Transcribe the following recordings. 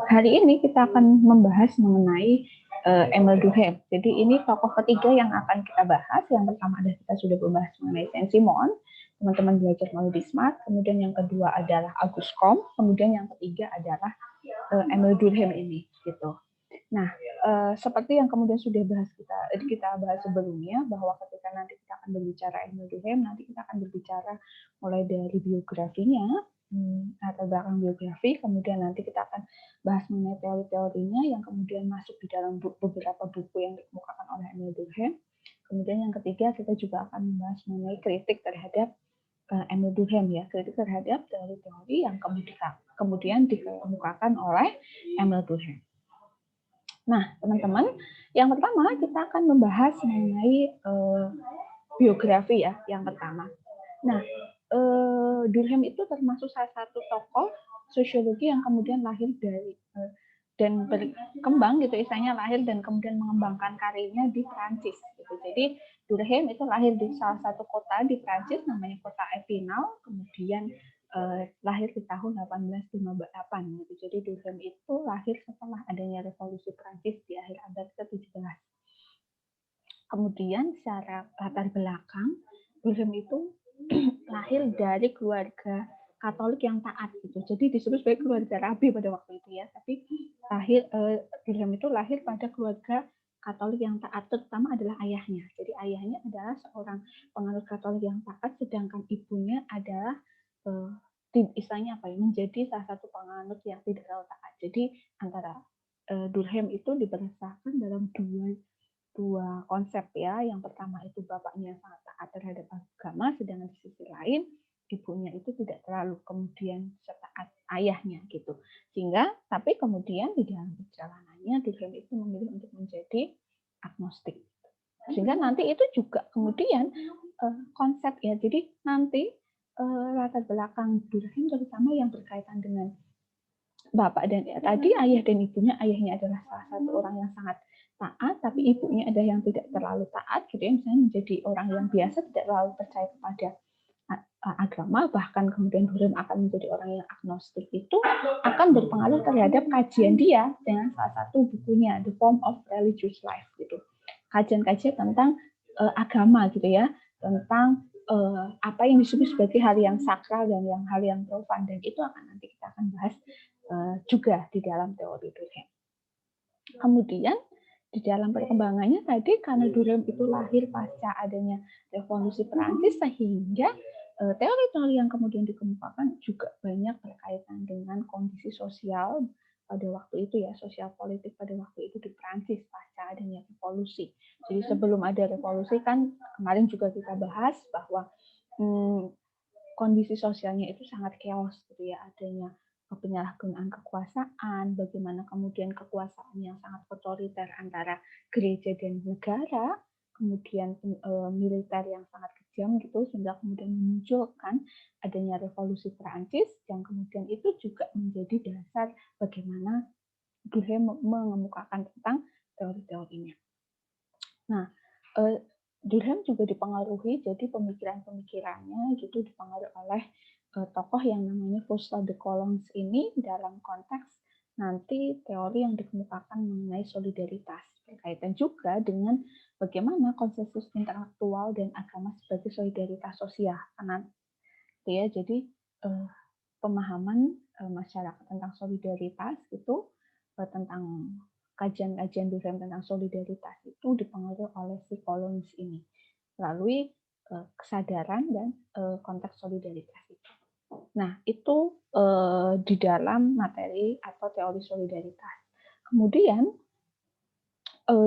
Hari ini kita akan membahas mengenai Emile Durkheim. Jadi ini tokoh ketiga yang akan kita bahas. Yang pertama adalah kita sudah membahas mengenai Saint-Simon, teman-teman belajar melalui Smart. Kemudian yang kedua adalah Auguste Comte. Kemudian yang ketiga adalah Emile Durkheim ini, gitu. Nah, seperti yang kemudian sudah kita bahas sebelumnya, bahwa ketika nanti kita akan berbicara Emile Durkheim, nanti kita akan berbicara mulai dari biografinya, latar belakang biografi, kemudian nanti kita akan bahas mengenai teori-teorinya yang kemudian masuk di dalam beberapa buku yang dikemukakan oleh Emile Durkheim. Kemudian yang ketiga kita juga akan membahas mengenai kritik terhadap Emile Durkheim, ya, kritik terhadap teori-teori yang kemudian dikemukakan oleh Emile Durkheim. Nah, teman-teman, yang pertama kita akan membahas mengenai biografi, ya, yang pertama. Nah, Durkheim itu termasuk salah satu tokoh sosiologi yang kemudian lahir dari dan berkembang gitu, istilahnya lahir dan kemudian mengembangkan karirnya di Prancis gitu. Jadi Durkheim itu lahir di salah satu kota di Prancis namanya kota Epinal, kemudian lahir di tahun 1858 gitu. Jadi Durkheim itu lahir setelah adanya revolusi Prancis di akhir abad ke-17. Kemudian secara latar belakang, Durkheim itu lahir dari keluarga Katolik yang taat gitu. Jadi disebut sebagai keluarga rabi pada waktu itu, ya. Tapi Durkheim itu lahir pada keluarga Katolik yang taat, terutama adalah ayahnya. Jadi ayahnya adalah seorang penganut Katolik yang taat, sedangkan ibunya adalah istilahnya apa ya, menjadi salah satu penganut yang tidak terlalu taat. Jadi antara Durkheim itu dibesarkan dalam dua konsep, ya. Yang pertama itu bapaknya sangat taat terhadap agama, sedangkan di sisi lain ibunya itu tidak terlalu kemudian setaat ayahnya gitu. Sehingga tapi kemudian di dalam perjalanannya Durkheim itu memilih untuk menjadi agnostik. Sehingga nanti itu juga kemudian konsep, ya. Jadi nanti latar belakang Durkheim terutama yang berkaitan dengan bapak dan tadi ayah dan ibunya, ayahnya adalah salah satu orang yang sangat taat, tapi ibunya ada yang tidak terlalu taat gitu, ya, misalnya menjadi orang yang biasa, tidak terlalu percaya kepada agama, bahkan kemudian Durkheim akan menjadi orang yang agnostik, itu akan berpengaruh terhadap kajian dia dengan salah satu bukunya The Form of Religious Life gitu, kajian-kajian tentang agama gitu, ya, tentang apa yang disebut sebagai hal yang sakral dan hal yang profan, dan itu akan nanti kita akan bahas juga di dalam teori Durkheim. Kemudian di dalam perkembangannya tadi, karena Durkheim itu lahir pasca adanya revolusi Perancis, sehingga teori-teori yang kemudian dikemukakan juga banyak berkaitan dengan kondisi sosial pada waktu itu, ya, sosial politik pada waktu itu di Perancis pasca adanya revolusi. Jadi sebelum ada revolusi kan kemarin juga kita bahas bahwa kondisi sosialnya itu sangat chaos gitu, ya, adanya penyalahgunaan kekuasaan, bagaimana kemudian kekuasaan yang sangat otoriter antara gereja dan negara, kemudian militer yang sangat kejam gitu, sehingga kemudian memunculkan adanya revolusi Perancis, yang kemudian itu juga menjadi dasar bagaimana Durkheim mengemukakan tentang teori-teorinya. Nah, Durkheim juga dipengaruhi, jadi pemikiran-pemikirannya gitu dipengaruhi oleh tokoh yang namanya Fausta de Coulanges ini dalam konteks nanti teori yang dikemukakan mengenai solidaritas, berkaitan juga dengan bagaimana konsensus intelektual dan agama sebagai solidaritas sosial. Karena ya, jadi pemahaman masyarakat tentang solidaritas itu, tentang kajian-kajian Durkheim tentang solidaritas itu dipengaruhi oleh si Coulanges ini melalui kesadaran dan konteks solidaritas itu. Nah, itu di dalam materi atau teori solidaritas. Kemudian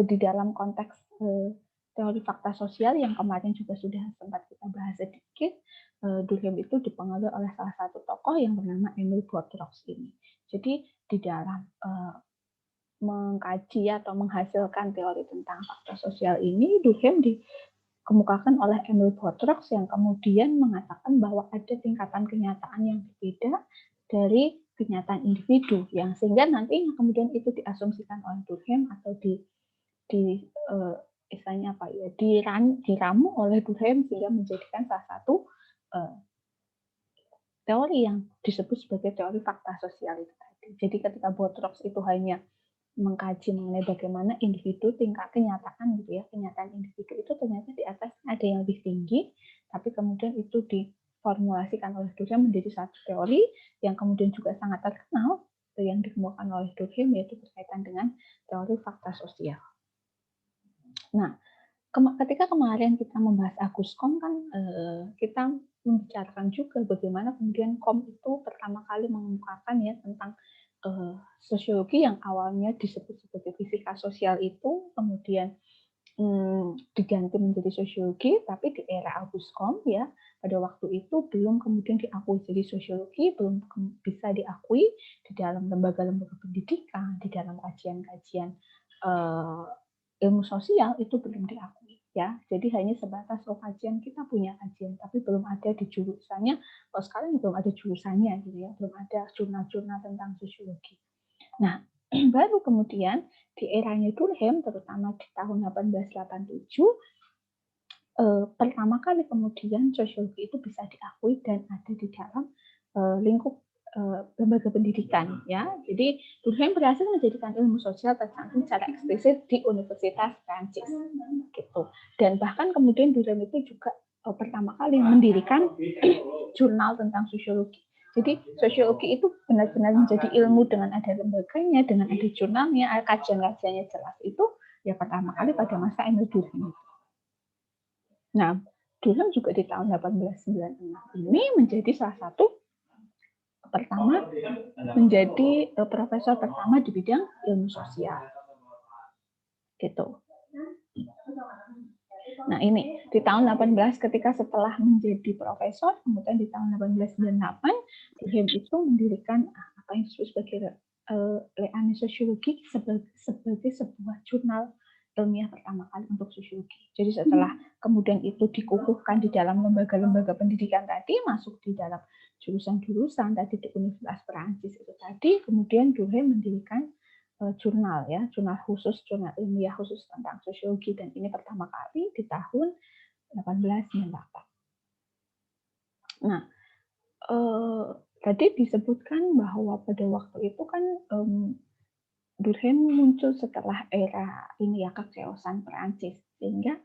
di dalam konteks teori fakta sosial yang kemarin juga sudah sempat kita bahas sedikit, Durkheim itu dipengaruhi oleh salah satu tokoh yang bernama Emile Botros ini. Jadi di dalam mengkaji atau menghasilkan teori tentang fakta sosial ini, Durkheim dikemukakan oleh Emile Botros yang kemudian mengatakan bahwa ada tingkatan kenyataan yang berbeda dari kenyataan individu, yang sehingga nantinya kemudian itu diasumsikan oleh Durkheim atau istilahnya apa ya, diramu oleh Durkheim sehingga menjadikan salah satu teori yang disebut sebagai teori fakta sosial itu tadi. Jadi ketika Botrox itu hanya mengkaji mengenai bagaimana individu tingkat kenyataan gitu ya, kenyataan individu itu ternyata di atas ada yang lebih tinggi, tapi kemudian itu diformulasikan oleh Durkheim menjadi satu teori yang kemudian juga sangat terkenal yang dikemukakan oleh Durkheim, yaitu berkaitan dengan teori fakta sosial. Nah, ketika kemarin kita membahas Agus Kom kan kita membicarakan juga bagaimana kemudian Kom itu pertama kali mengemukakan ya tentang sosiologi yang awalnya disebut sebagai fisika sosial itu kemudian diganti menjadi sosiologi, tapi di era Agus Kom ya pada waktu itu belum kemudian diakui jadi sosiologi, belum bisa diakui di dalam lembaga-lembaga pendidikan, di dalam kajian-kajian ilmu sosial itu belum diakui ya. Jadi hanya sebatas kajian kita punya kajian, tapi belum ada di jurusannya. Kalau sekarang belum ada jurusannya gitu ya, belum ada jurnal-jurnal tentang sosiologi. Nah, baru kemudian di eranya Durkheim, terutama di tahun 1887, pertama kali kemudian sosiologi itu bisa diakui dan ada di dalam lingkup lembaga pendidikan ya. Jadi Durkheim berhasil menjadikan ilmu sosial tercantum secara eksplisit di Universitas Prancis gitu. Dan bahkan kemudian Durkheim itu juga pertama kali mendirikan jurnal tentang sosiologi. Jadi sosiologi itu benar-benar menjadi ilmu dengan ada lembaganya, dengan ada jurnalnya, kajian-kajiannya jelas itu ya pertama kali pada masa Emil Durkheim. Nah, Durkheim juga di tahun 1896 ini menjadi salah satu pertama menjadi profesor pertama di bidang ilmu sosial. Gitu. Nah, ini di tahun 18 ketika setelah menjadi profesor, kemudian di tahun 1898 Durkheim itu mendirikan apa yang disebut sebagai Leane Sosiologi sebagai sebuah jurnal ilmiah pertama kali untuk sosiologi. Jadi setelah kemudian itu dikukuhkan di dalam lembaga-lembaga pendidikan tadi, masuk di dalam jurusan-jurusan tadi di Universitas Perancis itu tadi, kemudian Durkheim mendirikan jurnal ya, jurnal ilmiah khusus tentang sosiologi, dan ini pertama kali di tahun 1898. Nah, tadi disebutkan bahwa pada waktu itu kan Durkheim muncul setelah era ini ya kechaosan Perancis, sehingga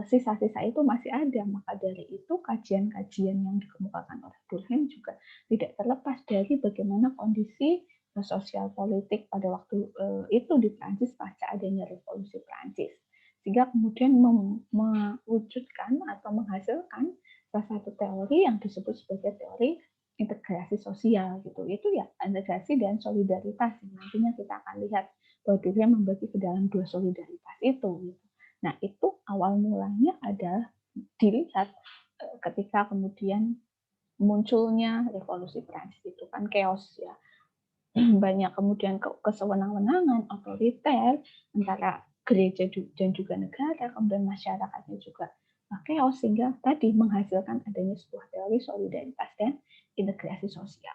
sisa-sisa itu masih ada. Maka dari itu kajian-kajian yang dikemukakan oleh Durkheim juga tidak terlepas dari bagaimana kondisi sosial politik pada waktu itu di Prancis pasca adanya revolusi Prancis, sehingga kemudian mewujudkan atau menghasilkan salah satu teori yang disebut sebagai teori integrasi sosial gitu. Itu ya integrasi dan solidaritas. Nantinya kita akan lihat bahwa Durkheim membagi ke dalam dua solidaritas itu. Gitu. Nah, itu awal mulanya adalah dilihat ketika kemudian munculnya revolusi Prancis itu kan chaos ya. Banyak kemudian kesewenang-wenangan otoriter antara gereja dan juga negara, kemudian masyarakatnya juga chaos, sehingga tadi menghasilkan adanya sebuah teori solidaritas dan integrasi sosial.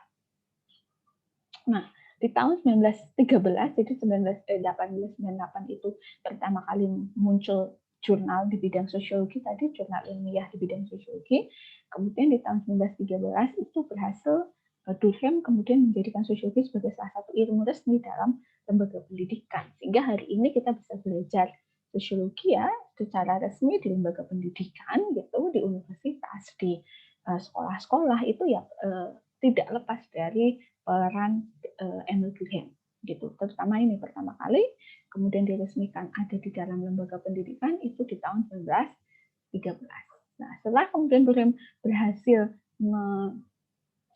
Nah, di tahun 1913, jadi 1898 itu pertama kali muncul jurnal di bidang sosiologi tadi, jurnal ilmiah di bidang sosiologi. Kemudian di tahun 1913 itu berhasil Durkheim kemudian menjadikan sosiologi sebagai salah satu ilmu resmi dalam lembaga pendidikan. Sehingga hari ini kita bisa belajar sosiologi ya secara resmi di lembaga pendidikan gitu, di universitas, di sekolah-sekolah itu ya tidak lepas dari peran Emil Durkheim gitu. Terutama ini pertama kali kemudian diresmikan ada di dalam lembaga pendidikan itu di tahun 1913. Nah, setelah kemudian Durkheim berhasil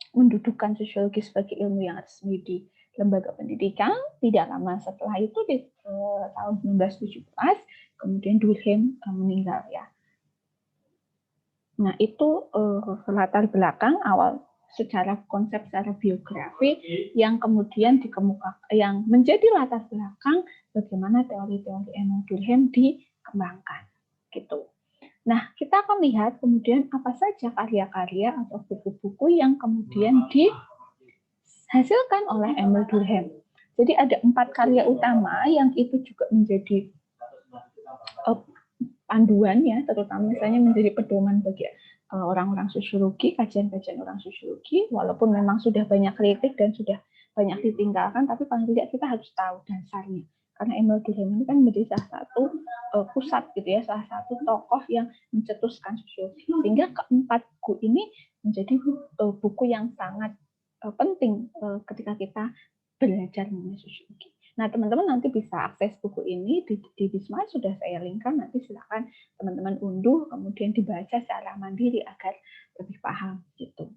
mendudukan sosiologi sebagai ilmu yang resmi di lembaga pendidikan, tidak lama setelah itu di tahun 1917 kemudian Durkheim meninggal ya. Nah, itu latar belakang awal secara konsep, secara biografi yang kemudian dikemukakan, yang menjadi latar belakang bagaimana teori-teori Emil Durkheim dikembangkan gitu. Nah, kita akan lihat kemudian apa saja karya-karya atau buku-buku yang kemudian dihasilkan oleh Emil Durkheim. Jadi ada 4 karya utama yang itu juga menjadi panduan ya, terutama misalnya menjadi pedoman bagi orang-orang sosiologi, kajian-kajian orang sosiologi, walaupun memang sudah banyak kritik dan sudah banyak ditinggalkan, tapi paling tidak kita harus tahu dasarnya. Karena Emile Durkheim ini kan menjadi salah satu pusat gitu ya, salah satu tokoh yang mencetuskan sosiologi. Sehingga keempat buku ini menjadi buku yang sangat penting ketika kita belajar mengenai sosiologi. Nah, teman-teman nanti bisa akses buku ini di Wisma, sudah saya linkkan, nanti silakan teman-teman unduh, kemudian dibaca secara mandiri agar lebih paham gitu.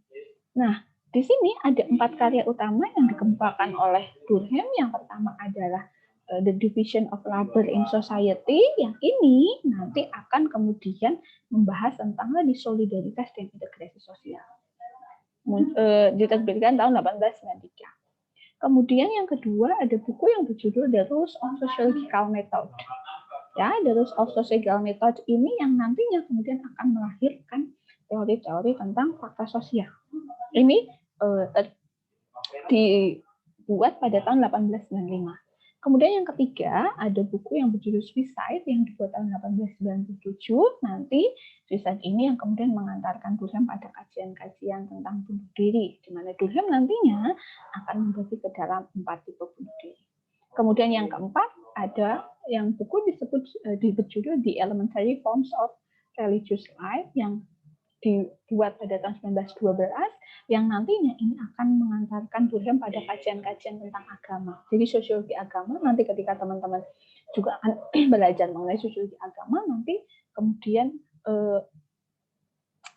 Nah, di sini ada 4 karya utama yang dikemukakan oleh Durkheim. Yang pertama adalah The Division of Labor in Society. Yang ini nanti akan kemudian membahas tentang tadi solidaritas dan integrasi sosial. Diterbitkan tahun 1893. Kemudian yang kedua ada buku yang berjudul The Rules of Sociological Method. Ya, The Rules of Sociological Method ini yang nantinya kemudian akan melahirkan teori-teori tentang fakta sosial. Ini dibuat pada tahun 1895. Kemudian yang ketiga ada buku yang berjudul Suicide yang dibuat tahun 1897. Nanti Suicide ini yang kemudian mengantarkan Durkheim pada kajian-kajian tentang bunuh diri, di mana Durkheim nantinya akan membagi ke dalam 4 tipe bunuh diri. Kemudian yang keempat ada yang buku disebut berjudul The Elementary Forms of Religious Life yang dibuat pada tahun 1912 yang nantinya ini akan mengantarkan Durkheim pada kajian-kajian tentang agama. Jadi sosiologi agama nanti ketika teman-teman juga akan belajar mengenai sosiologi agama, nanti kemudian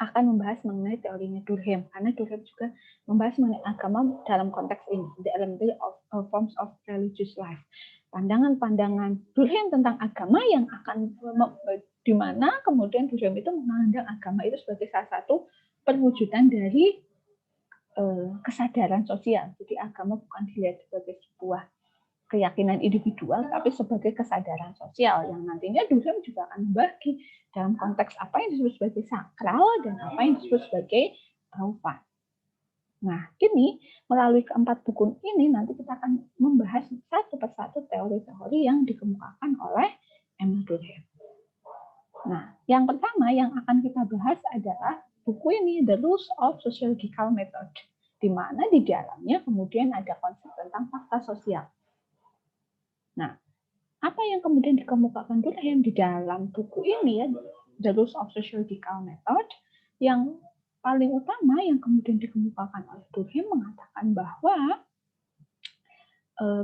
akan membahas mengenai teorinya Durkheim, karena Durkheim juga membahas mengenai agama dalam konteks ini, the elementary forms of religious life. Pandangan-pandangan Durkheim tentang agama yang akan di mana kemudian Durkheim itu memandang agama itu sebagai salah satu perwujudan dari kesadaran sosial. Jadi agama bukan dilihat sebagai sebuah keyakinan individual, tapi sebagai kesadaran sosial yang nantinya Durkheim juga akan membagi dalam konteks apa yang disebut sebagai sakral dan apa yang disebut sebagai taufan. Nah, ini melalui keempat buku ini nanti kita akan membahas satu persatu teori-teori yang dikemukakan oleh Emile Durkheim. Nah, yang pertama yang akan kita bahas adalah buku ini, The Rules of Sociological Method, di mana di dalamnya kemudian ada konsep tentang fakta sosial. Nah, apa yang kemudian dikemukakan Durkheim di dalam buku ini ya, The Rules of Sociological Method, yang paling utama yang kemudian dikemukakan oleh Durkheim mengatakan bahwa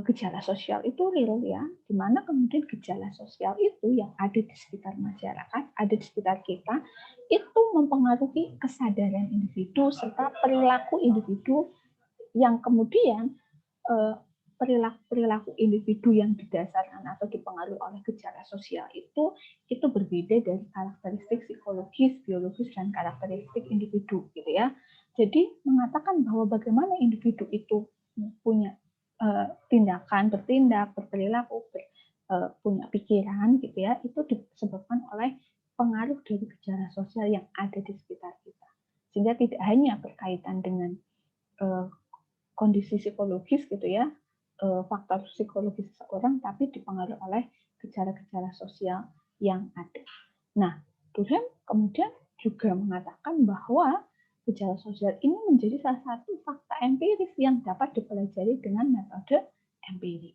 gejala sosial itu real ya, di mana kemudian gejala sosial itu yang ada di sekitar masyarakat, ada di sekitar kita, itu mempengaruhi kesadaran individu serta perilaku individu yang kemudian perilaku individu yang didasarkan atau dipengaruhi oleh gejala sosial itu berbeda dari karakteristik psikologis, biologis, dan karakteristik individu gitu ya. Jadi mengatakan bahwa bagaimana individu itu punya tindakan, bertindak, berperilaku, punya pikiran gitu ya, itu disebabkan oleh pengaruh dari gejala sosial yang ada di sekitar kita. Sehingga tidak hanya berkaitan dengan kondisi psikologis gitu ya, faktor psikologis seseorang, tapi dipengaruhi oleh gejala-gejala sosial yang ada. Nah, Durkheim kemudian juga mengatakan bahwa gejala sosial ini menjadi salah satu fakta empiris yang dapat dipelajari dengan metode empirik.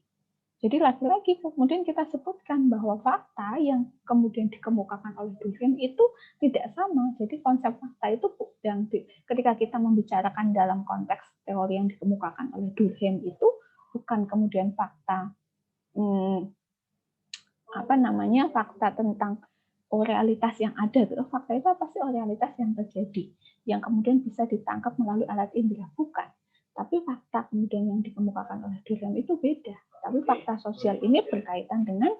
Jadi lagi-lagi kemudian kita sebutkan bahwa fakta yang kemudian dikemukakan oleh Durkheim itu tidak sama. Jadi konsep fakta itu yang ketika kita membicarakan dalam konteks teori yang dikemukakan oleh Durkheim itu bukan kemudian fakta fakta tentang realitas yang ada. Fakta itu apa sih? Realitas yang terjadi, yang kemudian bisa ditangkap melalui alat indera, bukan. Tapi fakta kemudian yang dikemukakan oleh Durkheim itu beda. Tapi fakta sosial ini berkaitan dengan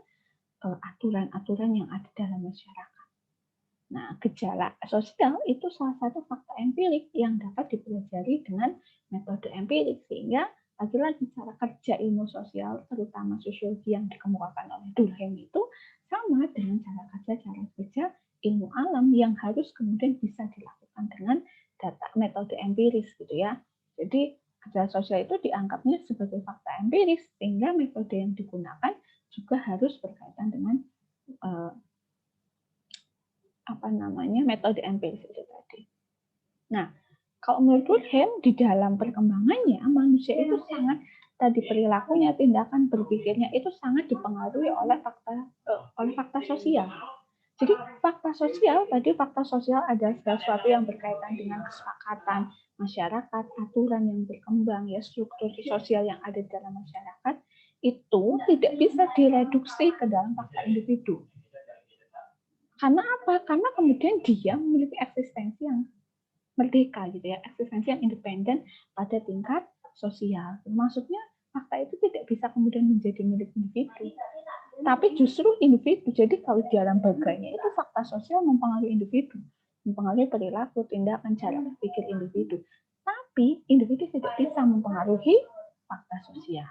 aturan-aturan yang ada dalam masyarakat. Nah, gejala sosial itu salah satu fakta empirik yang dapat dipelajari dengan metode empirik, sehingga lagi-lagi cara kerja ilmu sosial, terutama sosiologi yang dikemukakan oleh Durkheim itu sama dengan cara kerja ilmu alam yang harus kemudian bisa dilakukan dengan data metode empiris gitu ya. Jadi gejala sosial itu dianggapnya sebagai fakta empiris, sehingga metode yang digunakan juga harus berkaitan dengan metode empiris itu tadi. Nah, kalau menurut Durkheim, di dalam perkembangannya, manusia itu sangat, tadi perilakunya, tindakan, berpikirnya itu sangat dipengaruhi oleh fakta sosial. Jadi fakta sosial adalah sesuatu yang berkaitan dengan kesepakatan masyarakat, aturan yang berkembang, ya struktur sosial yang ada di dalam masyarakat, itu tidak bisa direduksi ke dalam fakta individu. Karena apa? Karena kemudian dia memiliki eksistensi yang merdeka gitu ya, eksistensi yang independen pada tingkat sosial. Maksudnya fakta itu tidak bisa kemudian menjadi milik individu, tapi justru individu. Jadi kalau di dalam bagainya itu fakta sosial mempengaruhi individu, mempengaruhi perilaku, tindakan, cara berpikir individu. Tapi individu tidak bisa mempengaruhi fakta sosial.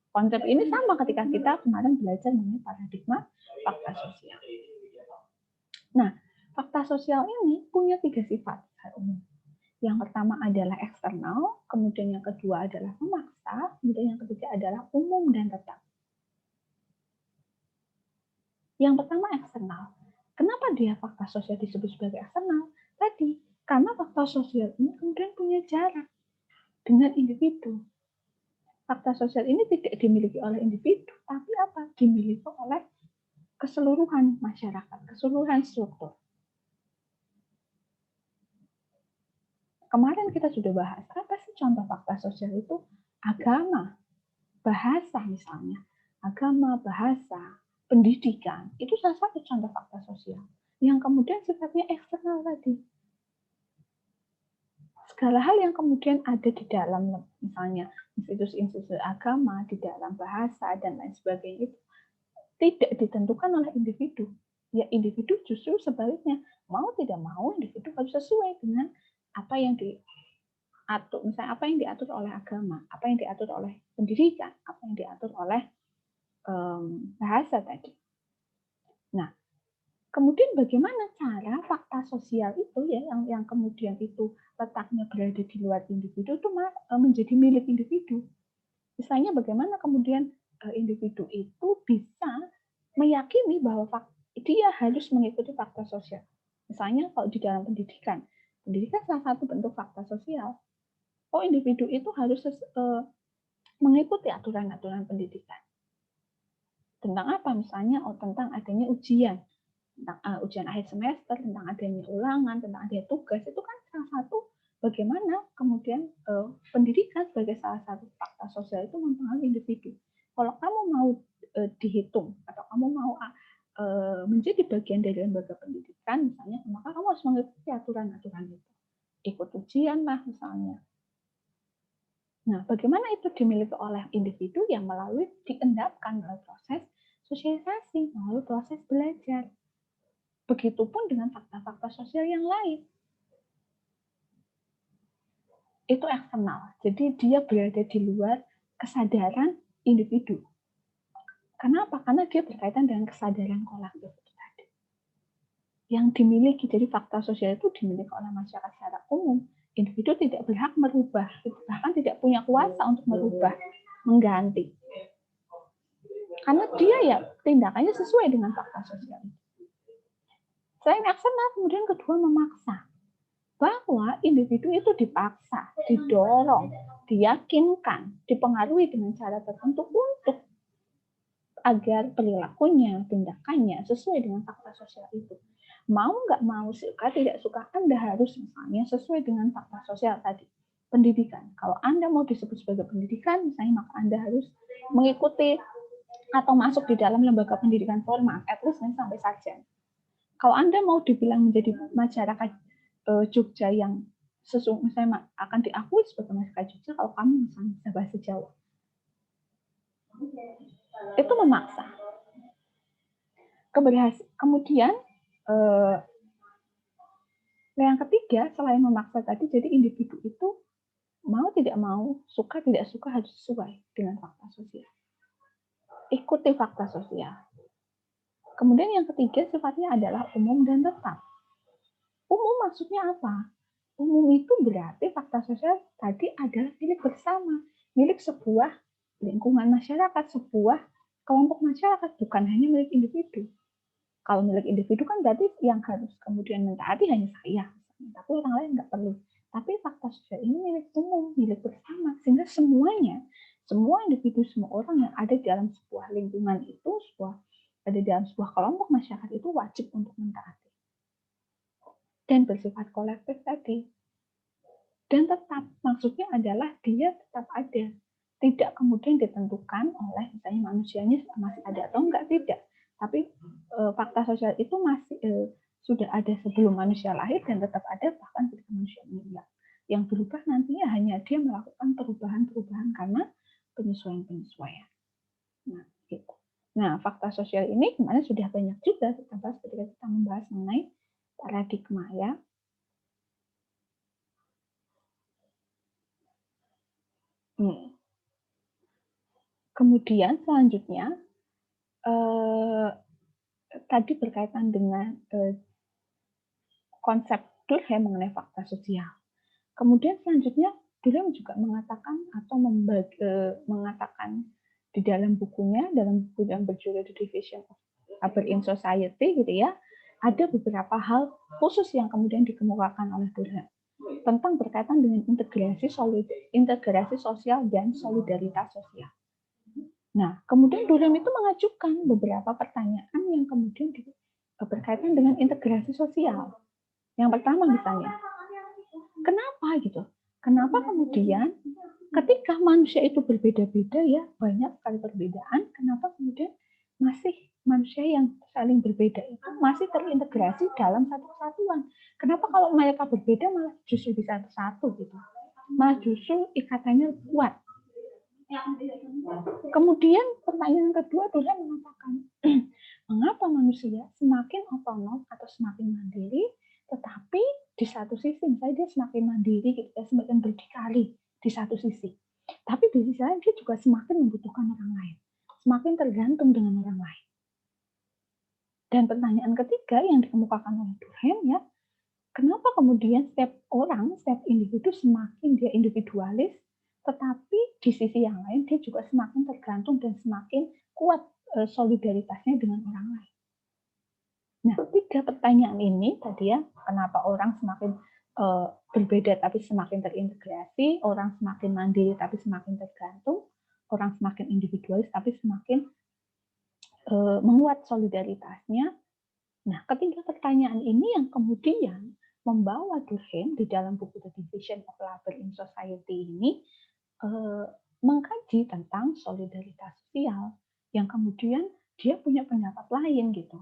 Konsep ini sama ketika kita kemarin belajar mengenai paradigma fakta sosial. Nah, fakta sosial ini punya 3 sifat umum. Yang pertama adalah eksternal, kemudian yang kedua adalah memaksa, kemudian yang ketiga adalah umum dan tetap. Yang pertama eksternal. Kenapa dia fakta sosial disebut sebagai eksternal? Tadi, karena fakta sosial ini kemudian punya jarak dengan individu. Fakta sosial ini tidak dimiliki oleh individu, tapi apa? Dimiliki oleh keseluruhan masyarakat, keseluruhan struktur. Kemarin kita sudah bahas, apa sih contoh fakta sosial itu? Agama, bahasa misalnya. Agama, bahasa, pendidikan, itu salah satu contoh fakta sosial. Yang kemudian sifatnya eksternal tadi. Segala hal yang kemudian ada di dalam, misalnya institusi-institusi agama, di dalam bahasa, dan lain sebagainya itu tidak ditentukan oleh individu. Ya individu justru sebaliknya, mau tidak mau individu harus sesuai dengan apa yang diatur, misalnya apa yang diatur oleh agama, apa yang diatur oleh pendidikan, apa yang diatur oleh bahasa tadi. Nah, kemudian bagaimana cara fakta sosial itu ya yang kemudian itu letaknya berada di luar individu itu menjadi milik individu. Misalnya bagaimana kemudian individu itu bisa meyakini bahwa dia harus mengikuti fakta sosial. Misalnya kalau di dalam pendidikan, pendidikan salah satu bentuk fakta sosial. Oh, individu itu harus mengikuti aturan-aturan pendidikan. Tentang apa? Misalnya tentang adanya ujian, tentang ujian akhir semester, tentang adanya ulangan, tentang adanya tugas, itu kan salah satu bagaimana kemudian pendidikan sebagai salah satu fakta sosial itu mempengaruhi individu. Kalau kamu mau dihitung atau kamu mau menjadi bagian dari lembaga pendidikan misalnya, maka kamu harus mengikuti aturan-aturan itu. Ikut ujian lah misalnya. Nah, bagaimana itu dimiliki oleh individu yang diendapkan melalui proses sosialisasi, melalui proses belajar. Begitupun dengan fakta-fakta sosial yang lain. Itu eksternal. Jadi dia berada di luar kesadaran individu. Kenapa? Karena dia berkaitan dengan kesadaran kolektif itu tadi. Yang dimiliki, jadi fakta sosial itu dimiliki oleh masyarakat secara umum. Individu tidak berhak merubah, bahkan tidak punya kuasa untuk merubah, mengganti. Karena dia ya tindakannya sesuai dengan fakta sosial. Selain eksternal, kemudian kedua memaksa. Bahwa individu itu dipaksa, didorong, diyakinkan, dipengaruhi dengan cara tertentu untuk agar perilakunya, tindakannya sesuai dengan fakta sosial itu. Mau nggak mau, suka tidak suka, Anda harus misalnya sesuai dengan fakta sosial tadi. Pendidikan. Kalau Anda mau disebut sebagai pendidikan, misalnya maka Anda harus mengikuti atau masuk di dalam lembaga pendidikan formal, at least sampai sarjana. Kalau Anda mau dibilang menjadi masyarakat Jogja yang misalnya akan diakui sebagai masyarakat Jogja kalau kamu misalnya bisa bahasa Jawa. Itu memaksa. Kemudian yang ketiga selain memaksa tadi, jadi individu itu mau tidak mau, suka tidak suka harus sesuai dengan fakta sosial. Ikuti fakta sosial. Kemudian yang ketiga sifatnya adalah umum dan tetap. Umum maksudnya apa? Umum itu berarti fakta sosial tadi adalah milik bersama, milik sebuah lingkungan masyarakat, sebuah kelompok masyarakat, bukan hanya milik individu. Kalau milik individu kan berarti yang harus kemudian mentaati hanya saya, tapi orang lain nggak perlu. Tapi fakta sosial ini milik umum, milik bersama, sehingga semuanya, semua individu, semua orang yang ada di dalam sebuah lingkungan itu, ada di dalam sebuah kelompok masyarakat itu wajib untuk mentaati. Dan bersifat kolektif tadi. Dan tetap, maksudnya adalah dia tetap ada. Tidak kemudian ditentukan oleh misalnya manusianya masih ada atau enggak, tidak. Tapi fakta sosial itu masih sudah ada sebelum manusia lahir dan tetap ada bahkan ketika manusia meninggal. Yang berubah nantinya hanya dia melakukan perubahan-perubahan karena penyesuaian-penyesuaian. Nah, gitu. Nah, fakta sosial ini kemarin sudah banyak juga kita bahas ketika kita membahas mengenai paradigma ya. Kemudian selanjutnya tadi berkaitan dengan konsep Durkheim mengenai fakta sosial. Kemudian selanjutnya Durkheim juga mengatakan atau mengatakan di dalam bukunya, dalam buku yang berjudul The Division of Labor in Society gitu ya, ada beberapa hal khusus yang kemudian dikemukakan oleh Durkheim tentang berkaitan dengan integrasi sosial dan solidaritas sosial. Nah, kemudian Durkheim itu mengajukan beberapa pertanyaan yang kemudian berkaitan dengan integrasi sosial. Yang pertama misalnya, kenapa gitu? Kenapa kemudian ketika manusia itu berbeda-beda ya, banyak sekali perbedaan, kenapa kemudian masih manusia yang saling berbeda itu masih terintegrasi dalam satu kesatuan? Kenapa kalau mereka berbeda malah justru bisa satu gitu? Malah justru ikatannya kuat. Kemudian pertanyaan kedua, Durkheim mengatakan, mengapa manusia semakin otonom atau semakin mandiri, tetapi di satu sisi misalnya dia semakin mandiri, gitu, semakin berdikari di satu sisi. Tapi di sisi lain dia juga semakin membutuhkan orang lain, semakin tergantung dengan orang lain. Dan pertanyaan ketiga yang dikemukakan oleh Durkheim ya, kenapa kemudian setiap orang, setiap individu semakin dia individualis, tetapi di sisi yang lain dia juga semakin tergantung dan semakin kuat solidaritasnya dengan orang lain. Nah, tiga pertanyaan ini tadi ya, kenapa orang semakin berbeda tapi semakin terintegrasi, orang semakin mandiri tapi semakin tergantung, orang semakin individualis tapi semakin menguat solidaritasnya. Nah, ketiga pertanyaan ini yang kemudian membawa Durkheim di dalam buku The Division of Labor in Society ini mengkaji tentang solidaritas sosial yang kemudian dia punya pendapat lain gitu.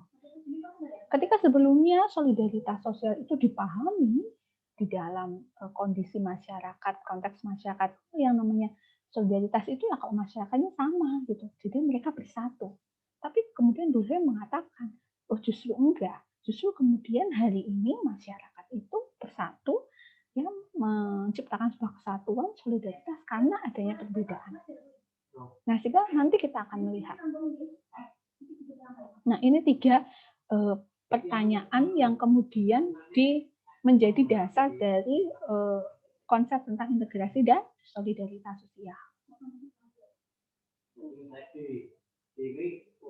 Ketika sebelumnya solidaritas sosial itu dipahami di dalam kondisi masyarakat, konteks masyarakat yang namanya solidaritas itu ya kalau masyarakatnya sama gitu, jadi mereka bersatu. Tapi kemudian Durkheim mengatakan, oh justru enggak, justru kemudian hari ini masyarakat itu bersatu yang menciptakan sebuah kesatuan solidaritas karena adanya perbedaan. Nah, sehingga nanti kita akan melihat. Nah, ini tiga pertanyaan yang kemudian menjadi dasar dari konsep tentang integrasi dan solidaritas sosial.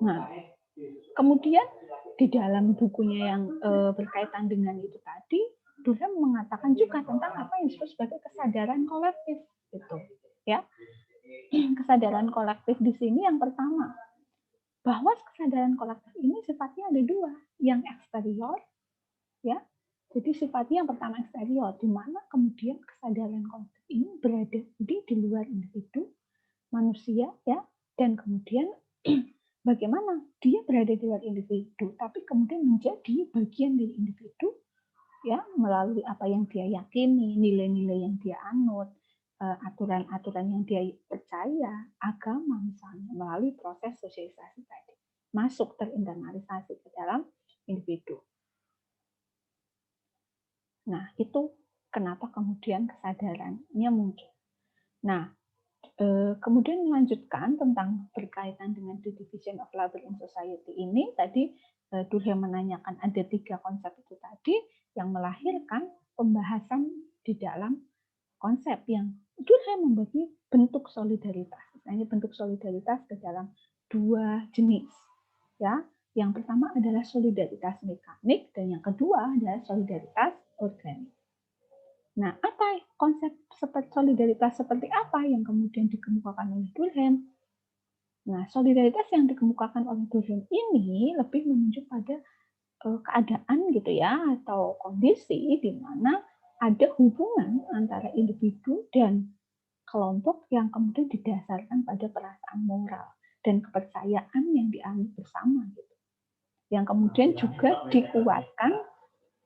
Nah, kemudian di dalam bukunya yang berkaitan dengan itu tadi, Durkheim mengatakan juga tentang apa yang disebut sebagai kesadaran kolektif, gitu, ya. Kesadaran kolektif di sini yang pertama, bahwa kesadaran kolektif ini sifatnya ada dua, yang eksterior, ya. Jadi sifatnya yang pertama eksterior, di mana kemudian kesadaran kolektif ini berada di luar individu, manusia, ya, dan kemudian bagaimana dia berada di luar individu, tapi kemudian menjadi bagian dari individu, ya, melalui apa yang dia yakini, nilai-nilai yang dia anut, aturan-aturan yang dia percaya, agama misalnya, melalui proses sosialisasi tadi, masuk terinternalisasi ke dalam individu. Nah, itu kenapa kemudian kesadarannya muncul. Nah, kemudian melanjutkan tentang berkaitan dengan the division of labor in society ini, tadi Durkheim menanyakan ada tiga konsep itu tadi yang melahirkan pembahasan di dalam konsep yang Durkheim membagi bentuk solidaritas. Misalnya bentuk solidaritas ke dalam dua jenis, ya. Yang pertama adalah solidaritas mekanik dan yang kedua adalah solidaritas organik. Nah, apa konsep seperti solidaritas seperti apa yang kemudian dikemukakan oleh Durkheim? Nah, solidaritas yang dikemukakan oleh Durkheim ini lebih menunjuk pada keadaan gitu ya, atau kondisi di mana ada hubungan antara individu dan kelompok yang kemudian didasarkan pada perasaan moral dan kepercayaan yang dianut bersama gitu. Yang kemudian juga dikuatkan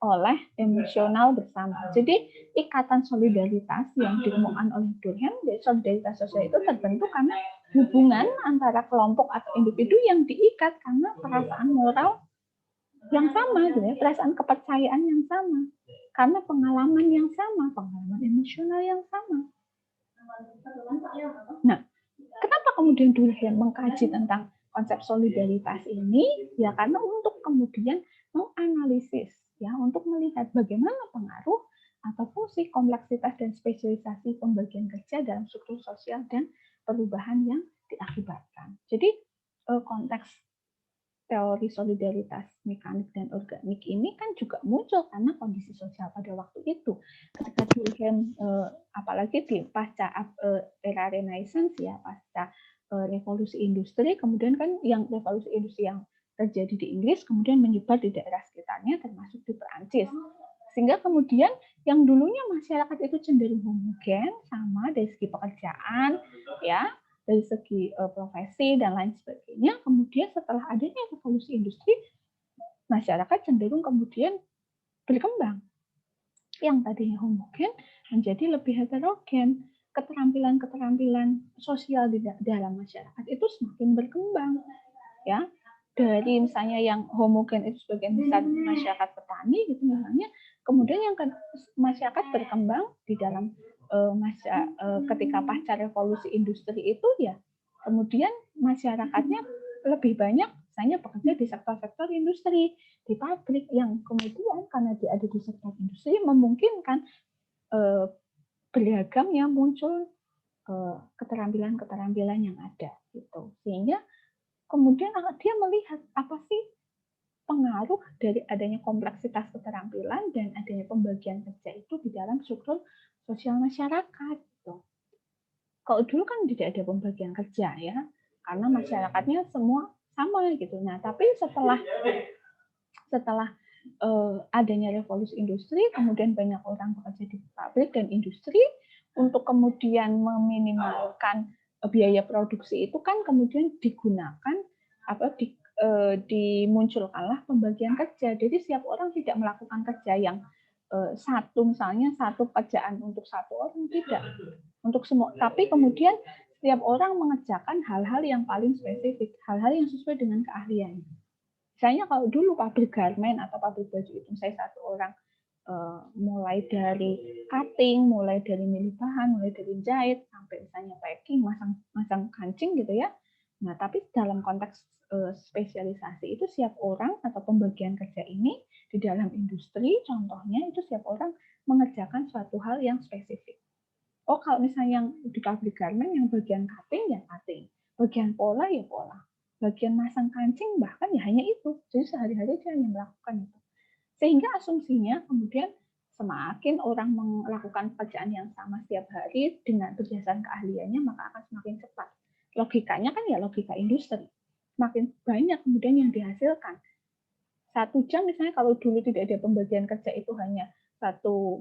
oleh emosional bersama. Jadi ikatan solidaritas yang ditemukan oleh Durkheim, jadi solidaritas sosial itu terbentuk karena hubungan antara kelompok atau individu yang diikat karena perasaan moral yang sama, gitu ya, perasaan kepercayaan yang sama, karena pengalaman yang sama, pengalaman emosional yang sama. Nah, kenapa kemudian Durkheim mengkaji tentang konsep solidaritas ini? Ya karena untuk kemudian menganalisis, ya, untuk melihat bagaimana pengaruh atau fungsi kompleksitas dan spesialisasi pembagian kerja dalam struktur sosial dan perubahan yang diakibatkan. Jadi konteks teori solidaritas mekanik dan organik ini kan juga muncul karena kondisi sosial pada waktu itu. Ketika Durkheim, apalagi di pasca era Renaissance ya, pasca revolusi industri, kemudian kan yang revolusi industri yang terjadi di Inggris kemudian menyebar di daerah sekitarnya termasuk di Perancis. Sehingga kemudian yang dulunya masyarakat itu cenderung homogen, sama dari segi pekerjaan, ya, dari segi profesi dan lain sebagainya. Kemudian setelah adanya revolusi industri, masyarakat cenderung kemudian berkembang. Yang tadinya homogen menjadi lebih heterogen. Keterampilan-keterampilan sosial di dalam masyarakat itu semakin berkembang, ya. Dari misalnya yang homogen itu sebagian besar masyarakat petani gitu misalnya, kemudian yang masyarakat berkembang di dalam ketika pasca revolusi industri itu ya, kemudian masyarakatnya lebih banyak misalnya bekerja di sektor-sektor industri, di pabrik, yang kemudian karena dia ada di sektor industri memungkinkan beragamnya muncul keterampilan-keterampilan yang ada gitu, sehingga kemudian dia melihat apa sih pengaruh dari adanya kompleksitas keterampilan dan adanya pembagian kerja itu di dalam struktur sosial masyarakat. Gitu. Kalau dulu kan tidak ada pembagian kerja ya, karena masyarakatnya semua sama gitu. Nah, tapi setelah adanya revolusi industri, kemudian banyak orang bekerja di pabrik dan industri, untuk kemudian meminimalkan biaya produksi itu kan kemudian digunakan dimunculkanlah pembagian kerja. Jadi setiap orang tidak melakukan kerja yang misalnya satu pekerjaan untuk satu orang, tidak, untuk semua. Tapi kemudian setiap orang mengerjakan hal-hal yang paling spesifik, hal-hal yang sesuai dengan keahliannya. Misalnya kalau dulu pabrik garmen atau pabrik baju itu saya satu orang mulai dari cutting, mulai dari milih bahan, mulai dari jahit sampai misalnya packing, masang kancing gitu ya. Nah, tapi dalam konteks spesialisasi itu setiap orang atau pembagian kerja ini di dalam industri contohnya itu setiap orang mengerjakan suatu hal yang spesifik. Oh, kalau misalnya yang di pabrik garment yang bagian cutting ya cutting, bagian pola ya pola, bagian masang kancing bahkan ya hanya itu. Jadi sehari-hari dia hanya melakukan itu. Sehingga asumsinya kemudian semakin orang melakukan pekerjaan yang sama setiap hari dengan berdasarkan keahliannya maka akan semakin cepat. Logikanya kan ya logika industri. Semakin banyak kemudian yang dihasilkan. 1 jam misalnya kalau dulu tidak ada pembagian kerja itu hanya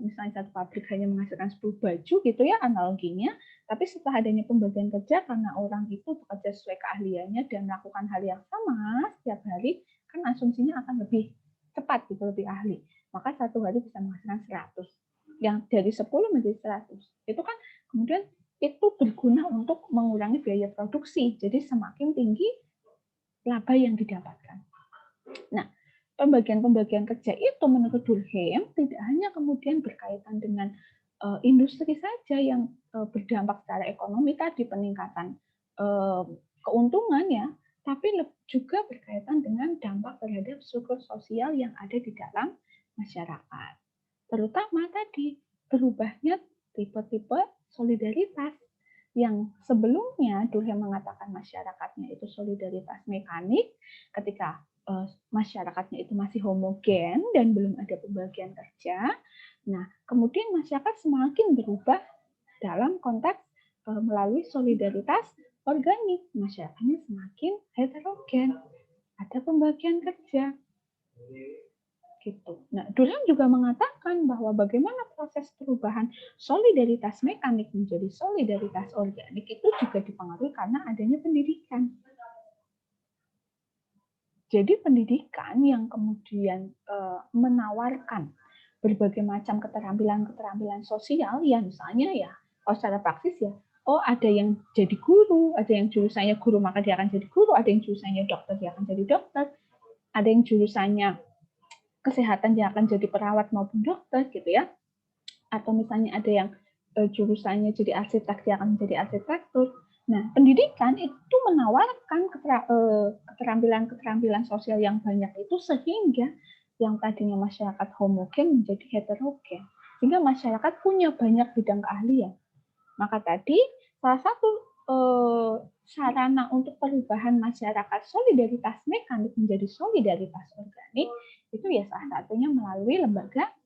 misalnya satu pabrik hanya menghasilkan 10 baju gitu ya analoginya, tapi setelah adanya pembagian kerja karena orang itu bekerja sesuai keahliannya dan melakukan hal yang sama setiap hari, kan asumsinya akan lebih cepat gitu, lebih ahli. Maka satu hari bisa menghasilkan 100. Yang dari 10 menjadi 100. Itu kan kemudian itu berguna untuk mengurangi biaya produksi. Jadi semakin tinggi laba yang didapatkan. Nah, pembagian-pembagian kerja itu menurut Durkheim tidak hanya kemudian berkaitan dengan industri saja yang berdampak secara ekonomi tadi peningkatan keuntungan ya, tapi juga berkaitan dengan dampak terhadap struktur sosial yang ada di dalam masyarakat. Terutama tadi berubahnya tipe-tipe solidaritas yang sebelumnya Durkheim mengatakan masyarakatnya itu solidaritas mekanik ketika masyarakatnya itu masih homogen dan belum ada pembagian kerja. Nah, kemudian masyarakat semakin berubah dalam konteks melalui solidaritas organik. Masyarakatnya semakin heterogen. Ada pembagian kerja. Gitu. Nah, Durkheim juga mengatakan bahwa bagaimana proses perubahan solidaritas mekanik menjadi solidaritas organik itu juga dipengaruhi karena adanya pendidikan. Jadi pendidikan yang kemudian menawarkan berbagai macam keterampilan-keterampilan sosial, ya misalnya ya, kalau secara praktis ya, oh ada yang jadi guru, ada yang jurusannya guru maka dia akan jadi guru, ada yang jurusannya dokter dia akan jadi dokter, ada yang jurusannya kesehatan dia akan jadi perawat maupun dokter gitu ya, atau misalnya ada yang jurusannya jadi arsitek dia akan menjadi arsitektur. Nah, pendidikan itu menawarkan keterampilan-keterampilan sosial yang banyak itu sehingga yang tadinya masyarakat homogen menjadi heterogen, sehingga masyarakat punya banyak bidang keahlian. Maka tadi salah satu sarana untuk perubahan masyarakat solidaritas mekanik menjadi solidaritas organik itu ya salah satunya melalui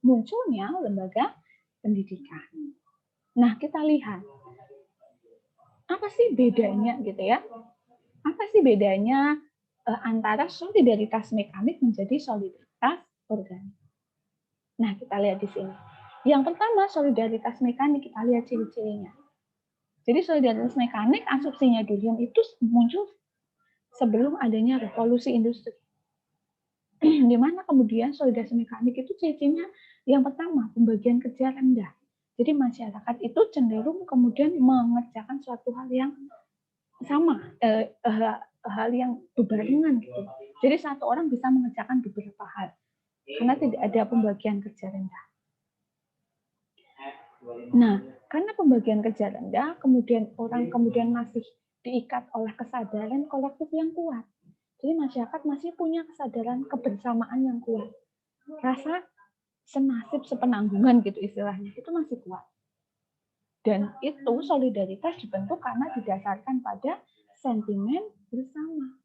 munculnya lembaga pendidikan. Nah, kita lihat apa sih bedanya gitu ya? Apa sih bedanya antara solidaritas mekanik menjadi solidaritas organik? Nah, kita lihat di sini. Yang pertama, solidaritas mekanik, kita lihat ciri-cirinya. Jadi solidaritas mekanik, asumsinya Durkheim itu muncul sebelum adanya revolusi industri. Di mana kemudian solidaritas mekanik itu ciri-cirinya yang pertama, pembagian kerja rendah. Jadi masyarakat itu cenderung kemudian mengerjakan suatu hal yang sama, hal yang berbarengan gitu. Jadi satu orang bisa mengerjakan beberapa hal karena tidak ada pembagian kerja rendah. Nah, karena pembagian kerja rendah, kemudian orang kemudian masih diikat oleh kesadaran kolektif yang kuat. Jadi masyarakat masih punya kesadaran kebersamaan yang kuat. Rasa senasib sepenanggungan gitu istilahnya, itu masih kuat. Dan itu solidaritas dibentuk karena didasarkan pada sentimen bersama.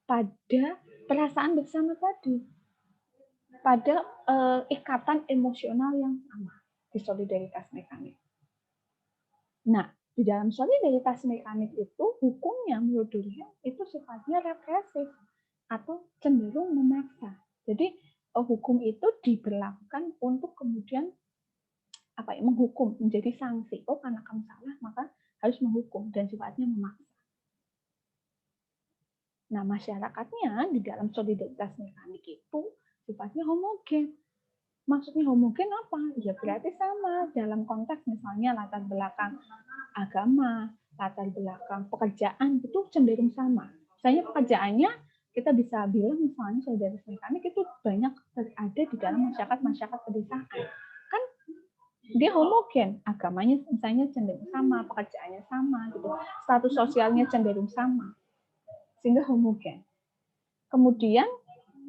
Pada perasaan bersama tadi. Pada ikatan emosional yang sama di solidaritas mekanik. Nah, di dalam solidaritas mekanik itu hukumnya menurut Durkheim itu sifatnya represif atau cenderung memaksa. Jadi hukum itu diberlakukan untuk kemudian menghukum menjadi sanksi. Oh, karena kamu salah maka harus menghukum dan sifatnya memaksa. Nah, masyarakatnya di dalam solidaritas mekanik itu sifatnya homogen. Maksudnya homogen apa? Ya berarti sama dalam konteks misalnya latar belakang agama, latar belakang pekerjaan itu cenderung sama. Misalnya pekerjaannya kita bisa bilang misalnya solidaritas mekanik itu banyak ada di dalam masyarakat pedesaan. Kan dia homogen, agamanya misalnya cenderung sama, pekerjaannya sama gitu. Status sosialnya cenderung sama. Sehingga homogen. Kemudian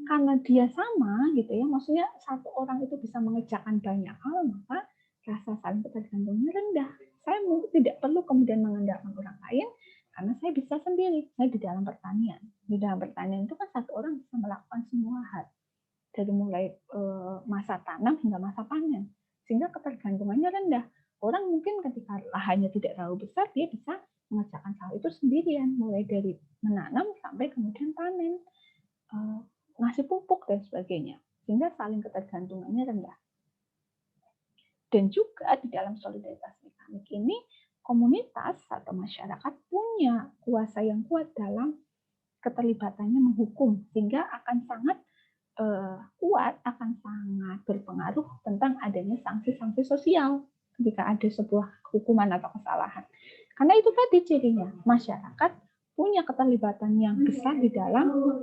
karena dia sama gitu ya, maksudnya satu orang itu bisa mengerjakan banyak hal, maka rasa saling ketergantungannya rendah. Saya tidak perlu kemudian mengandalkan orang lain karena saya bisa sendiri. Saya di dalam pertanian. Di dalam pertanian itu kan satu orang bisa melakukan semua hal. Dari mulai masa tanam hingga masa panen. Sehingga ketergantungannya rendah. Orang mungkin ketika lahannya tidak terlalu besar, dia bisa mengerjakan hal itu sendirian. Mulai dari menanam sampai kemudian panen. Ngasih pupuk dan sebagainya, sehingga saling ketergantungannya rendah. Dan juga di dalam solidaritas mekanik ini, komunitas atau masyarakat punya kuasa yang kuat dalam keterlibatannya menghukum, sehingga akan sangat kuat, akan sangat berpengaruh tentang adanya sanksi-sanksi sosial ketika ada sebuah hukuman atau kesalahan. Karena itu tadi cirinya, masyarakat punya keterlibatan yang besar di dalam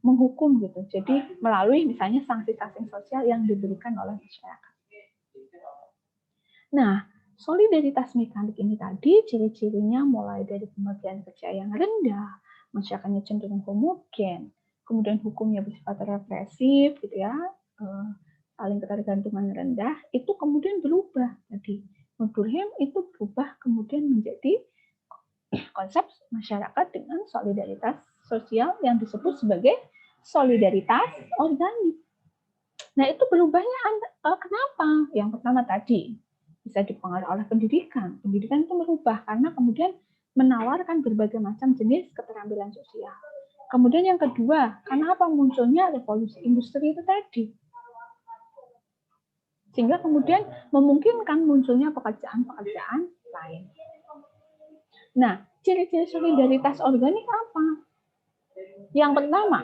menghukum gitu. Jadi melalui misalnya sanksi-sanksi sosial yang diberikan oleh masyarakat. Nah, solidaritas mekanik ini tadi ciri-cirinya mulai dari pembagian kerja yang rendah, masyarakatnya cenderung homogen, kemudian hukumnya bersifat represif gitu ya, saling ketergantungan rendah, itu kemudian berubah. Jadi Durkheim itu berubah kemudian menjadi konsep masyarakat dengan solidaritas sosial yang disebut sebagai solidaritas organik. Nah, itu berubahnya kenapa? Yang pertama tadi, bisa dipengaruhi oleh pendidikan. Pendidikan itu merubah karena kemudian menawarkan berbagai macam jenis keterampilan sosial. Kemudian yang kedua, kenapa munculnya revolusi industri itu tadi? Sehingga kemudian memungkinkan munculnya pekerjaan-pekerjaan lain. Nah, ciri-ciri solidaritas organik apa? Yang pertama,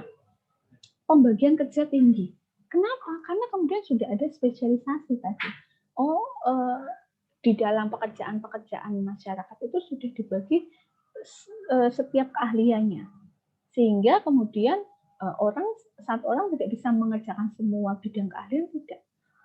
pembagian kerja tinggi. Kenapa? Karena kemudian sudah ada spesialisasi tadi. Di dalam pekerjaan-pekerjaan masyarakat itu sudah dibagi setiap keahliannya. Sehingga kemudian satu orang tidak bisa mengerjakan semua bidang keahlian, tidak.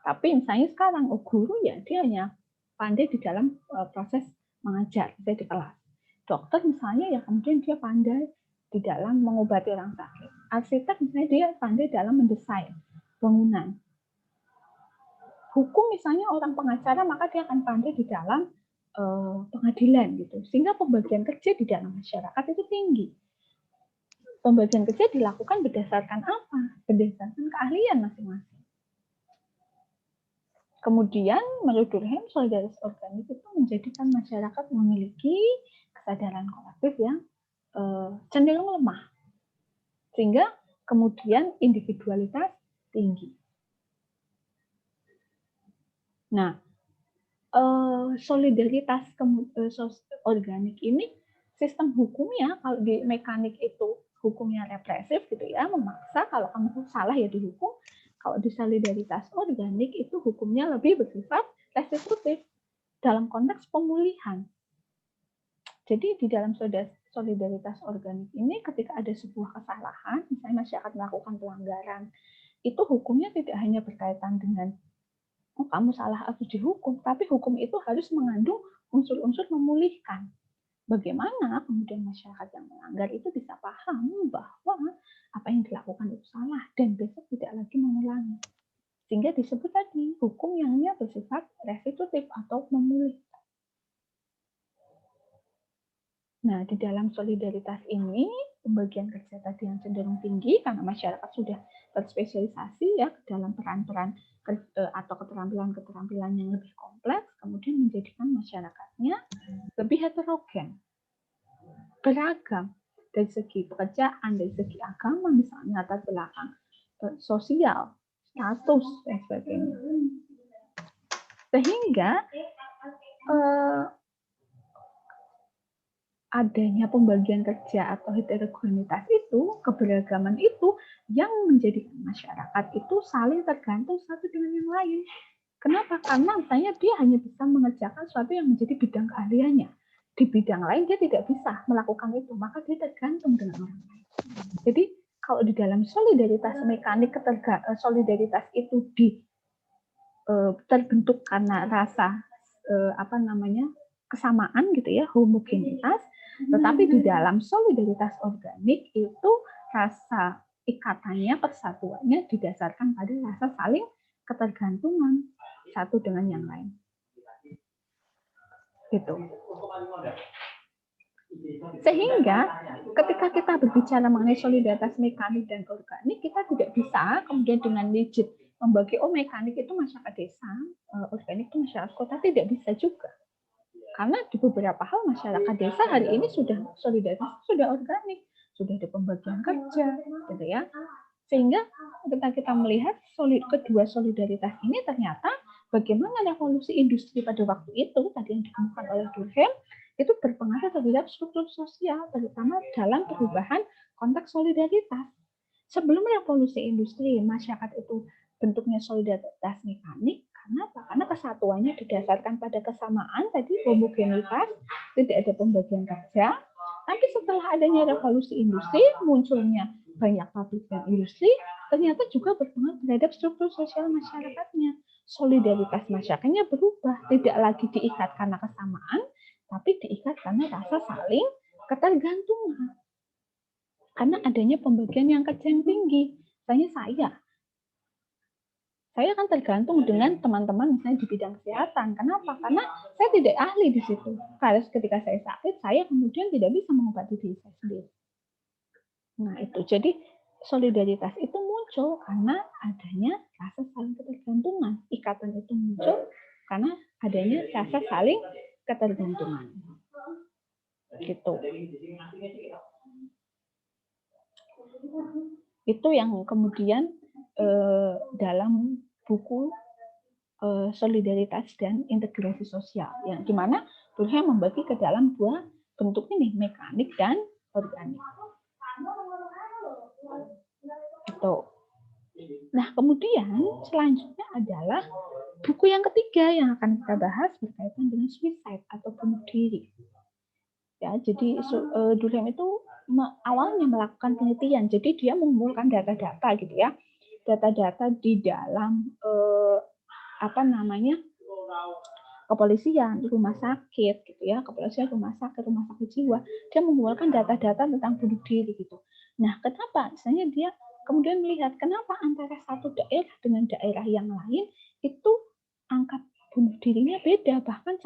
Tapi misalnya sekarang, guru ya dia hanya pandai di dalam proses mengajar, di kelas. Dokter misalnya ya kemudian dia pandai di dalam mengobati orang sakit. Arsitek misalnya dia pandai dalam mendesain bangunan. Hukum misalnya orang pengacara maka dia akan pandai di dalam pengadilan gitu. Sehingga pembagian kerja di dalam masyarakat itu tinggi. Pembagian kerja dilakukan berdasarkan apa? Berdasarkan keahlian masing-masing. Kemudian menurut Durkheim, solidaritas organik itu menjadikan masyarakat memiliki kesadaran kolektif yang cenderung lemah. Sehingga kemudian individualitas tinggi. Nah, solidaritas organik ini sistem hukumnya kalau di mekanik itu hukumnya represif gitu ya, memaksa kalau kamu salah ya dihukum. Kalau di solidaritas organik itu hukumnya lebih bersifat restitutif dalam konteks pemulihan. Jadi di dalam solidaritas organik ini ketika ada sebuah kesalahan, misalnya masyarakat melakukan pelanggaran, itu hukumnya tidak hanya berkaitan dengan kamu salah harus dihukum, tapi hukum itu harus mengandung unsur-unsur memulihkan. Bagaimana kemudian masyarakat yang melanggar itu bisa paham bahwa apa yang dilakukan itu salah dan besok tidak lagi mengulangi. Sehingga disebut tadi hukum yang bersifat restitutif atau memulihkan. Nah, di dalam solidaritas ini pembagian kerja tadi yang cenderung tinggi karena masyarakat sudah terspesialisasi ya dalam peran-peran atau keterampilan-keterampilan yang lebih kompleks, kemudian menjadikan masyarakatnya lebih heterogen, beragam dari segi pekerjaan, dari segi agama misalnya, latar belakang sosial, status, dan sebagainya. Sehingga adanya pembagian kerja atau heterogenitas itu, keberagaman itu yang menjadikan masyarakat itu saling tergantung satu dengan yang lain. Kenapa? Karena misalnya dia hanya bisa mengerjakan sesuatu yang menjadi bidang keahliannya. Di bidang lain dia tidak bisa melakukan itu, maka dia tergantung dengan orang lain. Jadi kalau di dalam solidaritas mekanik, solidaritas itu terbentuk karena rasa kesamaan gitu ya, homogenitas. Tetapi di dalam solidaritas organik itu rasa ikatannya, persatuannya didasarkan pada rasa saling ketergantungan satu dengan yang lain. Gitu. Sehingga ketika kita berbicara mengenai solidaritas mekanik dan organik, kita tidak bisa kemudian dengan rigid membagi mekanik itu masyarakat desa, organik itu masyarakat kota, tidak bisa juga. Karena di beberapa hal masyarakat desa hari ini sudah solidaritas, sudah organik, sudah ada pembagian kerja, gitu ya. Sehingga ketika kita melihat kedua solidaritas ini ternyata bagaimana revolusi industri pada waktu itu tadi yang dikemukakan oleh Durkheim itu berpengaruh terhadap struktur sosial, terutama dalam perubahan konteks solidaritas. Sebelum revolusi industri, masyarakat itu bentuknya solidaritas mekanik. Kenapa? Karena kesatuannya didasarkan pada kesamaan, tadi homogenitas, tidak ada pembagian kerja. Tapi setelah adanya revolusi industri, munculnya banyak pabrik dan industri, ternyata juga berpengaruh terhadap struktur sosial masyarakatnya. Solidaritas masyarakatnya berubah, tidak lagi diikat karena kesamaan, tapi diikat karena rasa saling ketergantungan. Karena adanya pembagian yang kerja yang tinggi. Misalnya saya akan tergantung dengan teman-teman misalnya di bidang kesehatan. Kenapa? Karena saya tidak ahli di situ. Karena ketika saya sakit, saya kemudian tidak bisa mengobati diri saya sendiri. Nah itu, jadi solidaritas itu muncul karena adanya rasa saling ketergantungan. Ikatan itu muncul karena adanya rasa saling ketergantungan. Gitu. Itu yang kemudian dalam buku solidaritas dan integrasi sosial, yang dimana Durkheim membagi ke dalam dua bentuk ini, mekanik dan organik. Itu. Nah, kemudian selanjutnya adalah buku yang ketiga yang akan kita bahas berkaitan dengan suicide atau bunuh diri. Ya, jadi Durkheim itu awalnya melakukan penelitian, jadi dia mengumpulkan data-data gitu ya, data-data di dalam kepolisian, rumah sakit gitu ya, kepolisian, rumah sakit jiwa, dia mengumpulkan data-data tentang bunuh diri gitu. Nah, kenapa? Misalnya dia kemudian melihat kenapa antara satu daerah dengan daerah yang lain itu angka bunuh dirinya beda, bahkan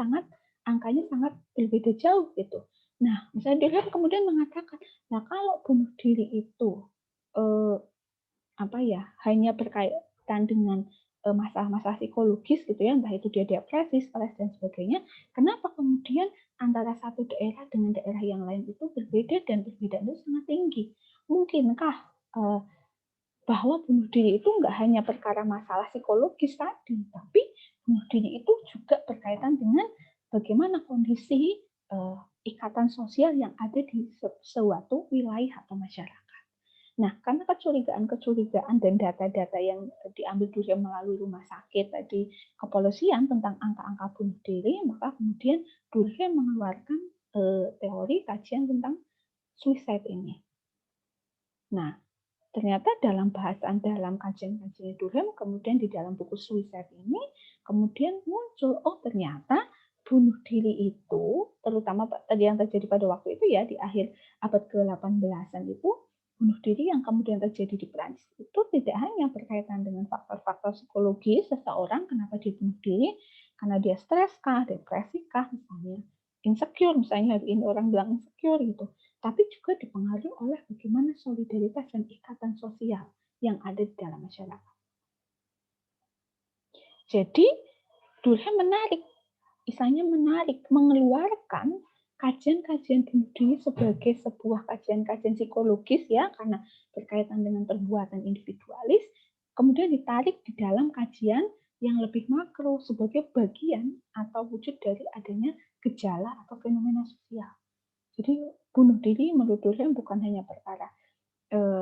angkanya sangat berbeda jauh gitu. Nah, misalnya dia kemudian mengatakan, nah kalau bunuh diri itu hanya berkaitan dengan masalah-masalah psikologis gitu ya, entah itu dia depresi, stres dan sebagainya, kenapa kemudian antara satu daerah dengan daerah yang lain itu berbeda dan perbedaan itu sangat tinggi? Mungkinkah bahwa bunuh diri itu nggak hanya perkara masalah psikologis tadi, tapi bunuh diri itu juga berkaitan dengan bagaimana kondisi ikatan sosial yang ada di suatu wilayah atau masyarakat. Nah, karena kecurigaan dan data-data yang diambil Durkheim melalui rumah sakit tadi, kepolisian tentang angka-angka bunuh diri, maka kemudian Durkheim mengeluarkan teori kajian tentang suicide ini. Nah, ternyata dalam kajian-kajian Durkheim, kemudian di dalam buku suicide ini, kemudian muncul, ternyata bunuh diri itu, terutama yang terjadi pada waktu itu ya, di akhir abad ke-18-an itu, bunuh diri yang kemudian terjadi di Prancis itu tidak hanya berkaitan dengan faktor-faktor psikologis seseorang, kenapa dia bunuh diri, karena dia stres kah, depresi kah, misalnya insecure, misalnya hari ini orang bilang insecure gitu, tapi juga dipengaruhi oleh bagaimana solidaritas dan ikatan sosial yang ada di dalam masyarakat. Jadi Durkheim menarik mengeluarkan kajian-kajian bunuh diri sebagai sebuah kajian-kajian psikologis ya, karena berkaitan dengan perbuatan individualis, kemudian ditarik di dalam kajian yang lebih makro sebagai bagian atau wujud dari adanya gejala atau fenomena sosial. Jadi bunuh diri menurut Durkheim bukan hanya perkara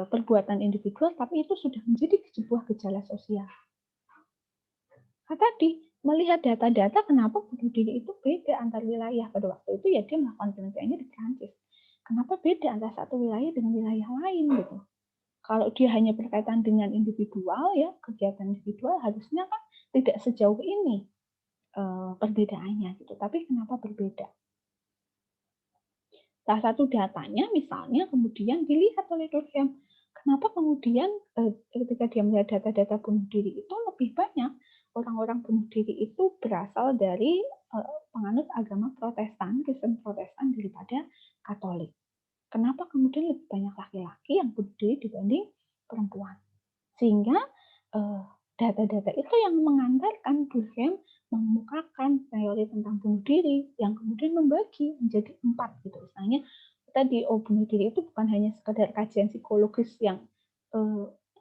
perbuatan individual, tapi itu sudah menjadi sebuah gejala sosial. Tadi melihat data-data kenapa bunuh diri itu beda antar wilayah. Pada waktu itu ya dia melakukan penelitiannya di Prancis. Kenapa beda antara satu wilayah dengan wilayah lain gitu. Kalau dia hanya berkaitan dengan individual ya, kegiatan individual harusnya kan tidak sejauh ini perbedaannya gitu. Tapi kenapa berbeda? Salah satu datanya misalnya kemudian dilihat oleh Durkheim. Kenapa kemudian ketika dia melihat data-data bunuh diri itu lebih banyak orang-orang bunuh diri itu berasal dari penganut agama Protestan, Kristen Protestan daripada Katolik. Kenapa kemudian lebih banyak laki-laki yang bunuh diri dibanding perempuan? Sehingga data-data itu yang mengantarkan Durkheim mengemukakan teori tentang bunuh diri yang kemudian membagi menjadi 4 gitu. Misalnya tadi bunuh diri itu bukan hanya sekedar kajian psikologis yang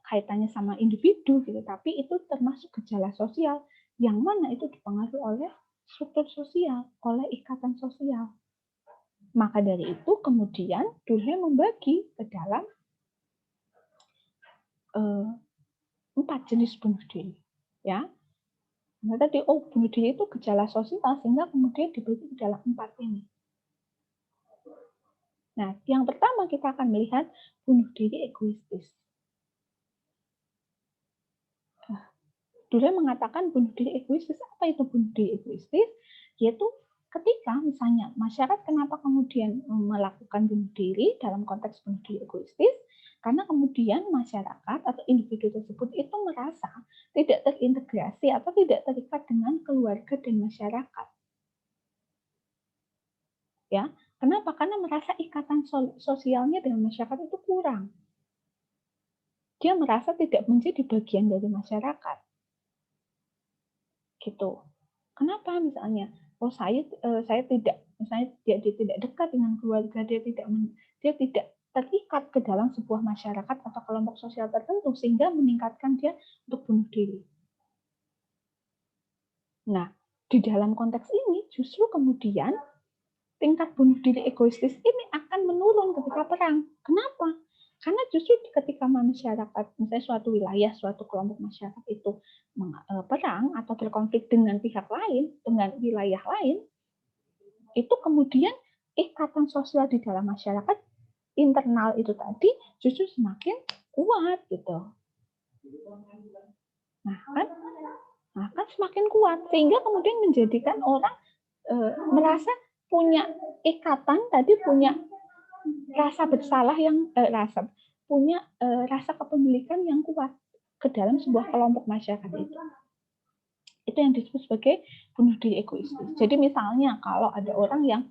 kaitannya sama individu gitu, tapi itu termasuk gejala sosial yang mana itu dipengaruhi oleh struktur sosial, oleh ikatan sosial. Maka dari itu kemudian Durkheim membagi ke dalam 4 jenis bunuh diri. Ya. Nah, tadi bunuh diri itu gejala sosial sehingga kemudian dibagi ke dalam 4 ini. Nah, yang pertama kita akan melihat bunuh diri egoistis. Durkheim mengatakan bunuh diri egoistis. Apa itu bunuh diri egoistis? Yaitu ketika misalnya masyarakat kenapa kemudian melakukan bunuh diri dalam konteks bunuh diri egoistis? Karena kemudian masyarakat atau individu tersebut itu merasa tidak terintegrasi atau tidak terikat dengan keluarga dan masyarakat. Ya, kenapa? Karena merasa ikatan sosialnya dengan masyarakat itu kurang. dia merasa tidak menjadi bagian dari masyarakat. Gitu. Kenapa misalnya? Oh saya tidak, misalnya dia tidak dekat dengan keluarga, dia tidak terikat ke dalam sebuah masyarakat atau kelompok sosial tertentu sehingga meningkatkan dia untuk bunuh diri. Nah, di dalam konteks ini justru kemudian tingkat bunuh diri egoistis ini akan menurun ketika perang. Kenapa? Karena justru ketika masyarakat, misalnya suatu wilayah, suatu kelompok masyarakat itu perang atau berkonflik dengan pihak lain, dengan wilayah lain, itu kemudian ikatan sosial di dalam masyarakat internal itu tadi justru semakin kuat gitu. Nah kan semakin kuat sehingga kemudian menjadikan orang merasa punya ikatan tadi, punya rasa bersalah yang rasa kepemilikan yang kuat ke dalam sebuah kelompok masyarakat itu. Itu yang disebut sebagai bunuh diri egoistis. Jadi misalnya kalau ada orang yang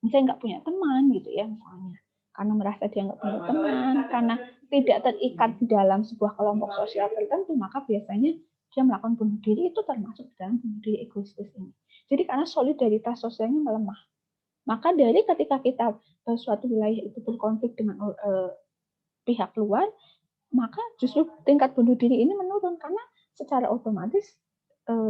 misalnya nggak punya teman gitu ya misalnya, karena merasa dia nggak punya teman, karena tidak terikat di dalam sebuah kelompok sosial tertentu, maka biasanya dia melakukan bunuh diri. Itu termasuk dalam bunuh diri egoistis ini. Jadi karena solidaritas sosialnya melemah. Maka dari ketika kita suatu wilayah itu berkonflik dengan pihak luar, maka justru tingkat bunuh diri ini menurun karena secara otomatis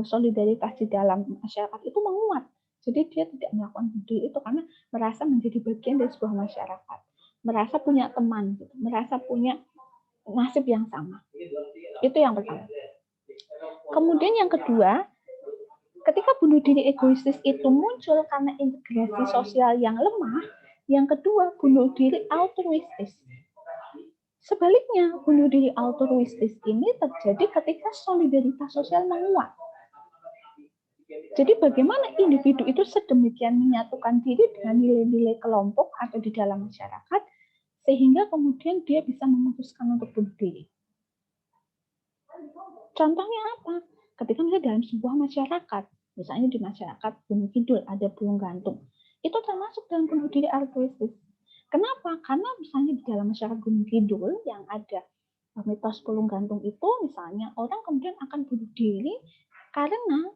solidaritas di dalam masyarakat itu menguat. Jadi dia tidak melakukan bunuh diri itu karena merasa menjadi bagian dari sebuah masyarakat, merasa punya teman, gitu, merasa punya nasib yang sama. Itu yang pertama. Kemudian yang kedua, ketika bunuh diri egoistis itu muncul karena integrasi sosial yang lemah, yang kedua bunuh diri altruistis. Sebaliknya, bunuh diri altruistis ini terjadi ketika solidaritas sosial menguat. Jadi bagaimana individu itu sedemikian menyatukan diri dengan nilai-nilai kelompok atau di dalam masyarakat, sehingga kemudian dia bisa memutuskan untuk bunuh diri. Contohnya apa? Ketika misalnya dalam sebuah masyarakat, misalnya di masyarakat Gunung Kidul ada Bulung Gantung, itu termasuk dalam bunuh diri altruistis. Kenapa? Karena misalnya di dalam masyarakat Gunung Kidul yang ada mitos Bulung Gantung itu, misalnya orang kemudian akan bunuh diri karena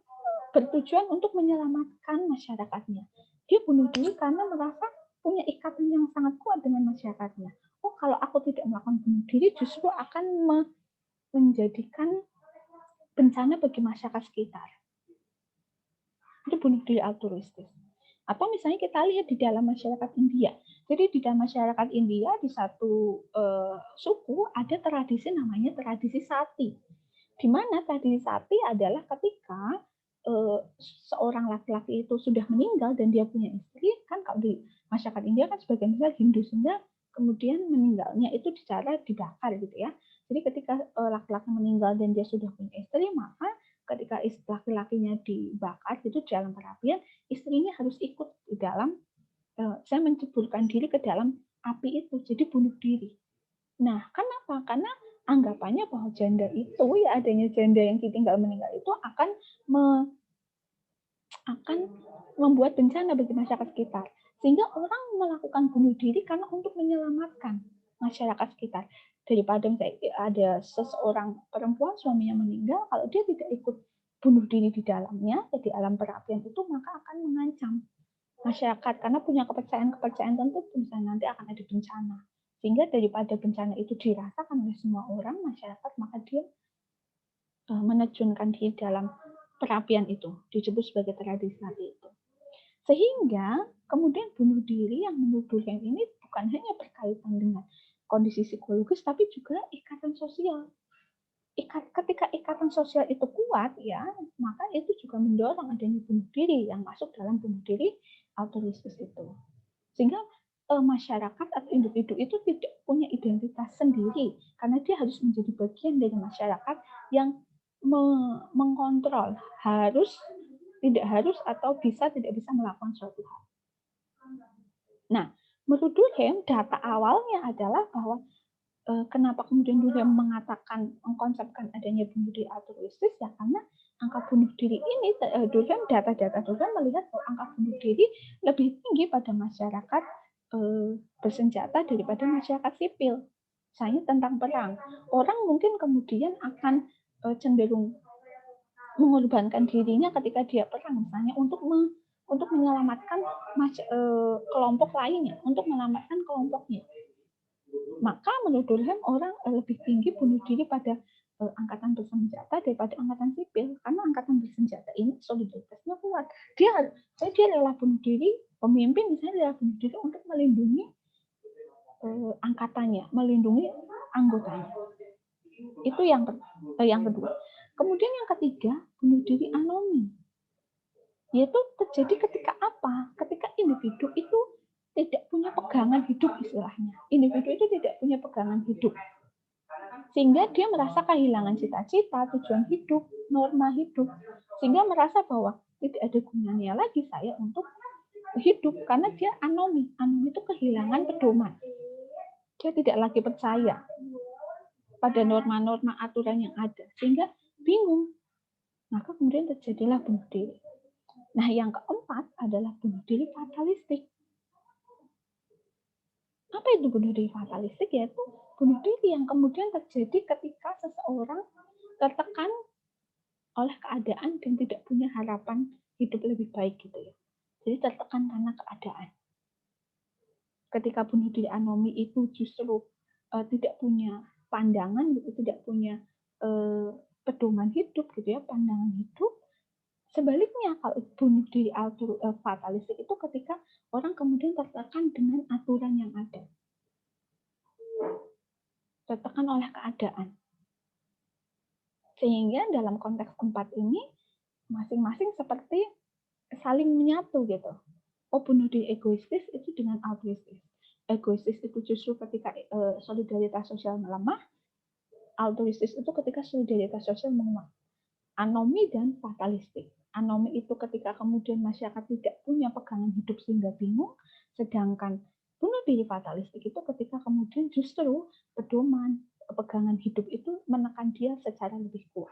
bertujuan untuk menyelamatkan masyarakatnya. Dia bunuh diri karena merasa punya ikatan yang sangat kuat dengan masyarakatnya. Oh, kalau aku tidak melakukan bunuh diri, justru akan menjadikan bencana bagi masyarakat sekitar. Itu bunuh diri altruistis. Atau misalnya kita lihat di dalam masyarakat India. Jadi di dalam masyarakat India di satu suku ada tradisi namanya tradisi sati. Di mana tradisi sati adalah ketika seorang laki-laki itu sudah meninggal dan dia punya istri, kan kalau di masyarakat India kan sebagian besar Hindu, sehingga kemudian meninggalnya itu cara dibakar gitu ya. Jadi ketika laki-laki meninggal dan dia sudah punya istri, maka ketika laki-lakinya dibakar itu dalam perapian, istrinya harus ikut di dalam, saya menceburkan diri ke dalam api itu, jadi bunuh diri. Nah, kenapa? Karena anggapannya bahwa janda itu, ya adanya janda yang ditinggal meninggal itu akan membuat bencana bagi masyarakat sekitar. Sehingga orang melakukan bunuh diri karena untuk menyelamatkan masyarakat sekitar. Daripada ada seseorang perempuan suaminya meninggal, kalau dia tidak ikut bunuh diri di dalamnya, di alam perapian itu, maka akan mengancam masyarakat karena punya kepercayaan tertentu, misalnya nanti akan ada bencana. Sehingga daripada bencana itu dirasakan oleh semua orang, masyarakat, maka dia menerjunkan diri dalam perapian itu, disebut sebagai tradisi itu. Sehingga kemudian bunuh diri yang menurut Durkheim ini bukan hanya berkaitan dengan kondisi psikologis, tapi juga ikatan sosial. Ketika ikatan sosial itu kuat, ya, maka itu juga mendorong adanya bunuh diri yang masuk dalam bunuh diri altruistis itu. Sehingga masyarakat atau individu itu tidak punya identitas sendiri, karena dia harus menjadi bagian dari masyarakat yang mengkontrol tidak harus atau tidak bisa melakukan suatu hal. Nah, menurut Durkheim, data awalnya adalah bahwa kenapa kemudian Durkheim mengkonsepkan adanya bunuh diri altruistis, ya karena angka bunuh diri ini, data-data Durkheim melihat bahwa angka bunuh diri lebih tinggi pada masyarakat bersenjata daripada masyarakat sipil. misalnya tentang perang, orang mungkin kemudian akan cenderung mengorbankan dirinya ketika dia perang, misalnya untuk menyelamatkan kelompok lainnya, untuk menyelamatkan kelompoknya. Maka menurut Durkheim orang lebih tinggi bunuh diri pada angkatan bersenjata daripada angkatan sipil, karena angkatan bersenjata ini solidaritasnya kuat. Dia rela bunuh diri, pemimpin misalnya rela bunuh diri untuk melindungi angkatannya, melindungi anggotanya. Itu yang kedua. Kemudian yang ketiga, bunuh diri anonim. Yaitu terjadi ketika apa? Ketika individu itu tidak punya pegangan hidup istilahnya. Individu itu tidak punya pegangan hidup. Sehingga dia merasa kehilangan cita-cita, tujuan hidup, norma hidup. Sehingga merasa bahwa tidak ada gunanya lagi saya untuk hidup karena dia anomi. Anomi itu kehilangan pedoman. Dia tidak lagi percaya pada norma-norma aturan yang ada. Sehingga bingung. Maka kemudian terjadilah bunuh diri. Nah, yang keempat adalah bunuh diri fatalistik. Apa itu bunuh diri fatalistik? Yaitu bunuh diri yang kemudian terjadi ketika seseorang tertekan oleh keadaan dan tidak punya harapan hidup lebih baik gitu ya. Jadi tertekan karena keadaan. Ketika bunuh diri anomi itu justru tidak punya pandangan, gitu, tidak punya pedoman hidup gitu ya, pandangan hidup. Sebaliknya kalau bunuh diri fatalistik itu ketika orang kemudian tertekan dengan aturan yang ada. Tertekan oleh keadaan. Sehingga dalam konteks empat ini masing-masing seperti saling menyatu gitu. Oh, bunuh diri egoistis itu dengan altruistis. Egoistis itu justru ketika solidaritas sosial melemah, altruistis itu ketika solidaritas sosial menguat. Anomi dan fatalistik. Anomi itu ketika kemudian masyarakat tidak punya pegangan hidup sehingga bingung, sedangkan bunuh diri fatalistik itu ketika kemudian justru pedoman, pegangan hidup itu menekan dia secara lebih kuat.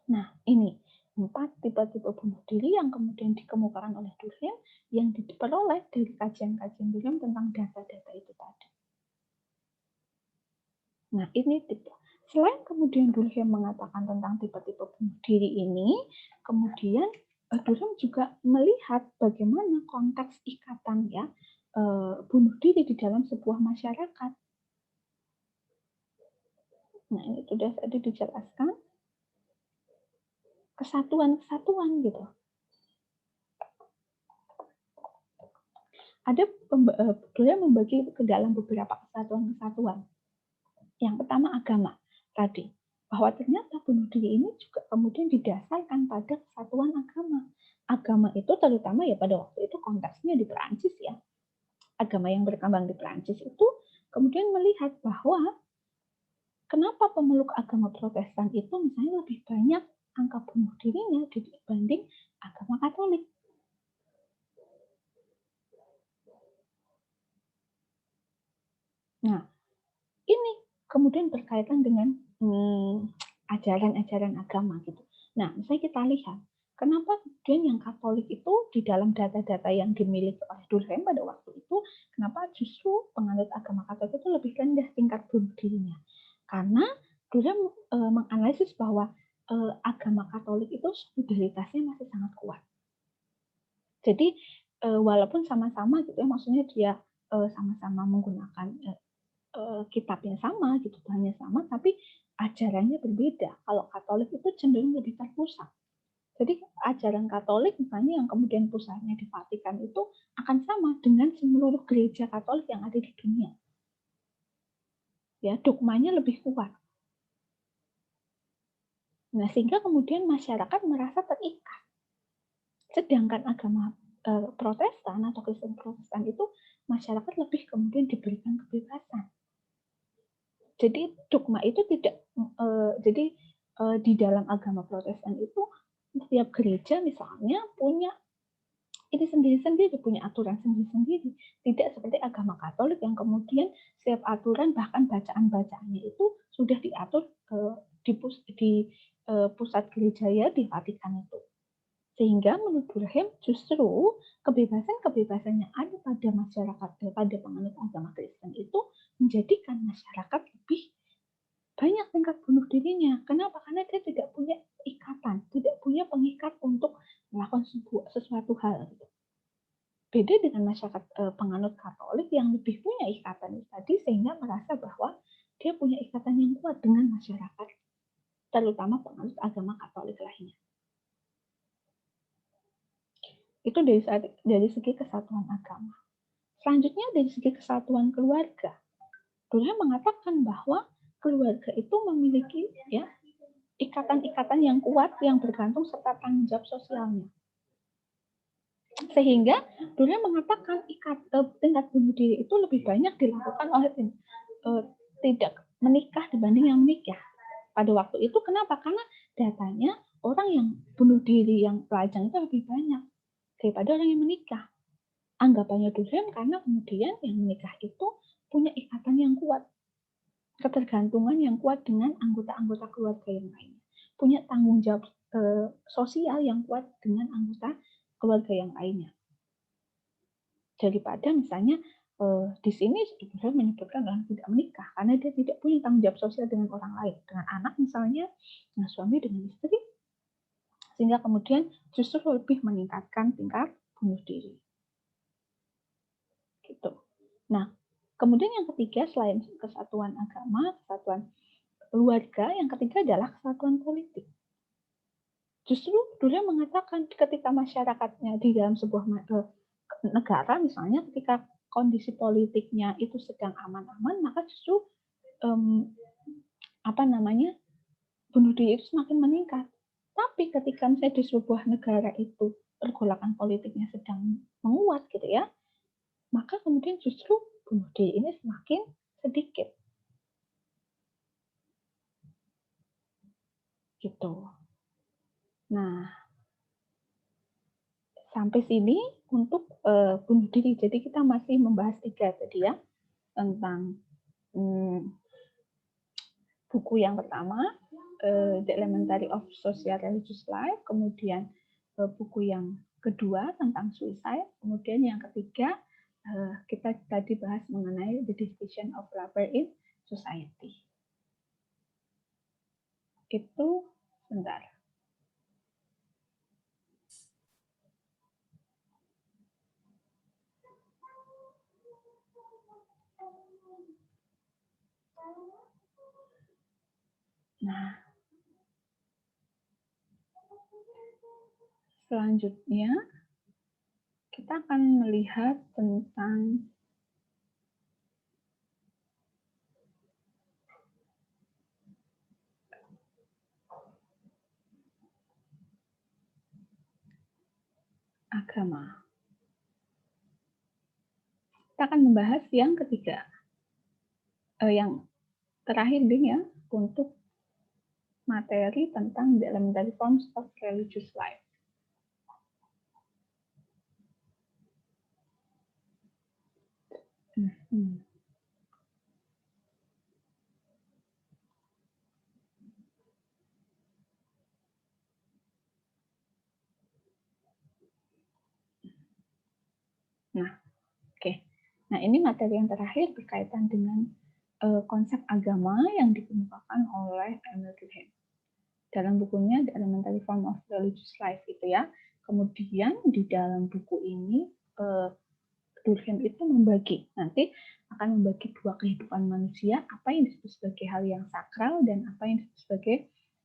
Nah, ini 4 tipe-tipe bunuh diri yang kemudian dikemukakan oleh Durkheim yang diperoleh dari kajian-kajian Durkheim tentang data-data itu tadi. Nah, ini tipe. Selain kemudian Durkheim mengatakan tentang tipe-tipe bunuh diri ini, kemudian Durkheim juga melihat bagaimana konteks ikatan ya bunuh diri di dalam sebuah masyarakat. Nah, ini sudah tadi dijelaskan. Kesatuan-kesatuan gitu. Ada Durkheim membagi ke dalam beberapa kesatuan-kesatuan. Yang pertama agama tadi, bahwa ternyata bunuh diri ini juga kemudian didasarkan pada kesatuan agama. Agama itu terutama ya pada waktu itu konteksnya di Perancis ya. Agama yang berkembang di Perancis itu kemudian melihat bahwa kenapa pemeluk agama Protestan itu misalnya lebih banyak angka bunuh dirinya dibanding agama Katolik. Nah, ini kemudian berkaitan dengan ajaran-ajaran agama gitu. Nah, misalnya kita lihat, kenapa kemudian yang Katolik itu di dalam data-data yang dimiliki oleh Durkheim pada waktu itu, kenapa justru penganut agama Katolik itu lebih rendah tingkat bunuh dirinya? Karena Durkheim menganalisis bahwa agama Katolik itu solidaritasnya masih sangat kuat. Jadi walaupun sama-sama gitu ya, maksudnya dia sama-sama menggunakan kitabnya sama, gitu, bahannya sama, tapi ajarannya berbeda. Kalau Katolik itu cenderung lebih terpusat. Jadi ajaran Katolik misalnya yang kemudian pusatnya di Vatikan itu akan sama dengan seluruh gereja Katolik yang ada di dunia. Ya, dogmanya lebih kuat. Nah, sehingga kemudian masyarakat merasa terikat. Sedangkan agama Protestan atau Kristen Protestan itu masyarakat lebih kemudian diberikan kebebasan. Jadi dogma itu tidak di dalam agama Protestan itu setiap gereja misalnya punya ini sendiri-sendiri, punya aturan sendiri-sendiri. Tidak seperti agama Katolik yang kemudian setiap aturan bahkan bacaan-bacaannya itu sudah diatur di pusat gereja ya di Vatikan itu. Sehingga menurut Durkheim justru kebebasan-kebebasan yang ada pada masyarakat, pada penganut agama Kristen itu menjadikan masyarakat lebih banyak tingkat bunuh dirinya. Kenapa? Karena dia tidak punya ikatan, tidak punya pengikat untuk melakukan sesuatu hal. Beda dengan masyarakat penganut Katolik yang lebih punya ikatan tadi, sehingga merasa bahwa dia punya ikatan yang kuat dengan masyarakat, terutama penganut agama Katolik lainnya. Itu dari segi kesatuan agama. Selanjutnya dari segi kesatuan keluarga. Durkheim mengatakan bahwa keluarga itu memiliki ya ikatan-ikatan yang kuat yang bergantung serta tanggung jawab sosialnya. Sehingga Durkheim mengatakan tingkat bunuh diri itu lebih banyak dilakukan oleh tidak menikah dibanding yang menikah. Pada waktu itu kenapa? Karena datanya orang yang bunuh diri yang lajang itu lebih banyak daripada orang yang menikah. Anggapannya Durkheim karena kemudian yang menikah itu punya ikatan yang kuat, ketergantungan yang kuat dengan anggota-anggota keluarga yang lainnya, punya tanggung jawab sosial yang kuat dengan anggota keluarga yang lainnya. Daripada misalnya di sini Durkheim menyebutkan orang tidak menikah karena dia tidak punya tanggung jawab sosial dengan orang lain, dengan anak misalnya, dengan suami, dengan istri, sehingga kemudian justru lebih meningkatkan tingkat bunuh diri. Gitu. Nah, kemudian yang ketiga selain kesatuan agama, kesatuan keluarga, yang ketiga adalah kesatuan politik. Justru Durkheim mengatakan ketika masyarakatnya di dalam sebuah negara misalnya, ketika kondisi politiknya itu sedang aman-aman, maka justru bunuh diri itu semakin meningkat. Tapi ketika misalnya di sebuah negara itu pergolakan politiknya sedang menguat gitu ya, maka kemudian justru bunuh diri ini semakin sedikit. Gitu. Nah, sampai sini untuk bunuh diri. Jadi kita masih membahas 3 tadi ya, tentang buku yang pertama, The Elementary of Social Religious Life, kemudian buku yang kedua tentang suicide, kemudian yang ketiga kita tadi bahas mengenai the division of labor in society. Itu sebentar. Nah, selanjutnya kita akan melihat tentang agama. Kita akan membahas yang ketiga, yang terakhir ini ya, untuk materi tentang the elementary forms of religious life. Nah, oke. Nah, ini materi yang terakhir berkaitan dengan konsep agama yang dikemukakan oleh Emil Durkheim dalam bukunya The Elementary Form of Religious Life itu ya. Kemudian di dalam buku ini Durkheim itu nanti akan membagi 2 kehidupan manusia, apa yang disebut sebagai hal yang sakral dan apa yang disebut sebagai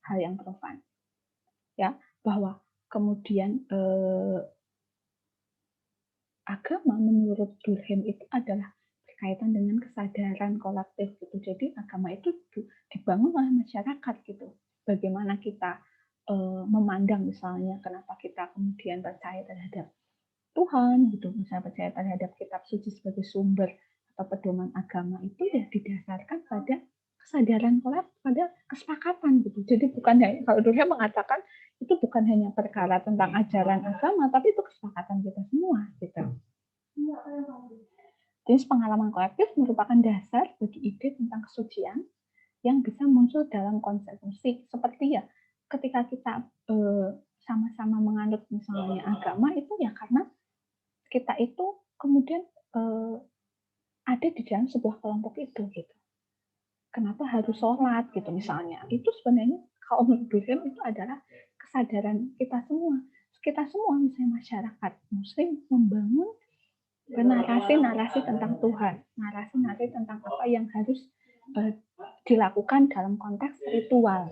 hal yang profan. Ya, bahwa kemudian agama menurut Durkheim itu adalah berkaitan dengan kesadaran kolektif gitu. Jadi agama itu dibangun oleh masyarakat gitu. Bagaimana kita memandang misalnya kenapa kita kemudian percaya terhadap Tuhan gitu, misalnya percaya terhadap kitab suci sebagai sumber atau pedoman agama itu ya didasarkan pada kesadaran kolektif, pada kesepakatan gitu. Jadi bukan hanya, kalau Durkheim mengatakan itu bukan hanya perkara tentang ajaran agama, tapi itu kesepakatan kita semua gitu. Jenis pengalaman kolektif merupakan dasar bagi ide tentang kesucian yang bisa muncul dalam konsep musik. Seperti ya, ketika kita sama-sama menganut misalnya agama itu ya karena kita itu kemudian ada ada di dalam sebuah kelompok itu gitu. Kenapa harus sholat gitu misalnya? Itu sebenarnya kalau menurut Durkheim itu adalah kesadaran kita semua. Kita semua misalnya masyarakat Muslim membangun narasi-narasi tentang Tuhan, narasi-narasi tentang apa yang harus dilakukan dalam konteks ritual.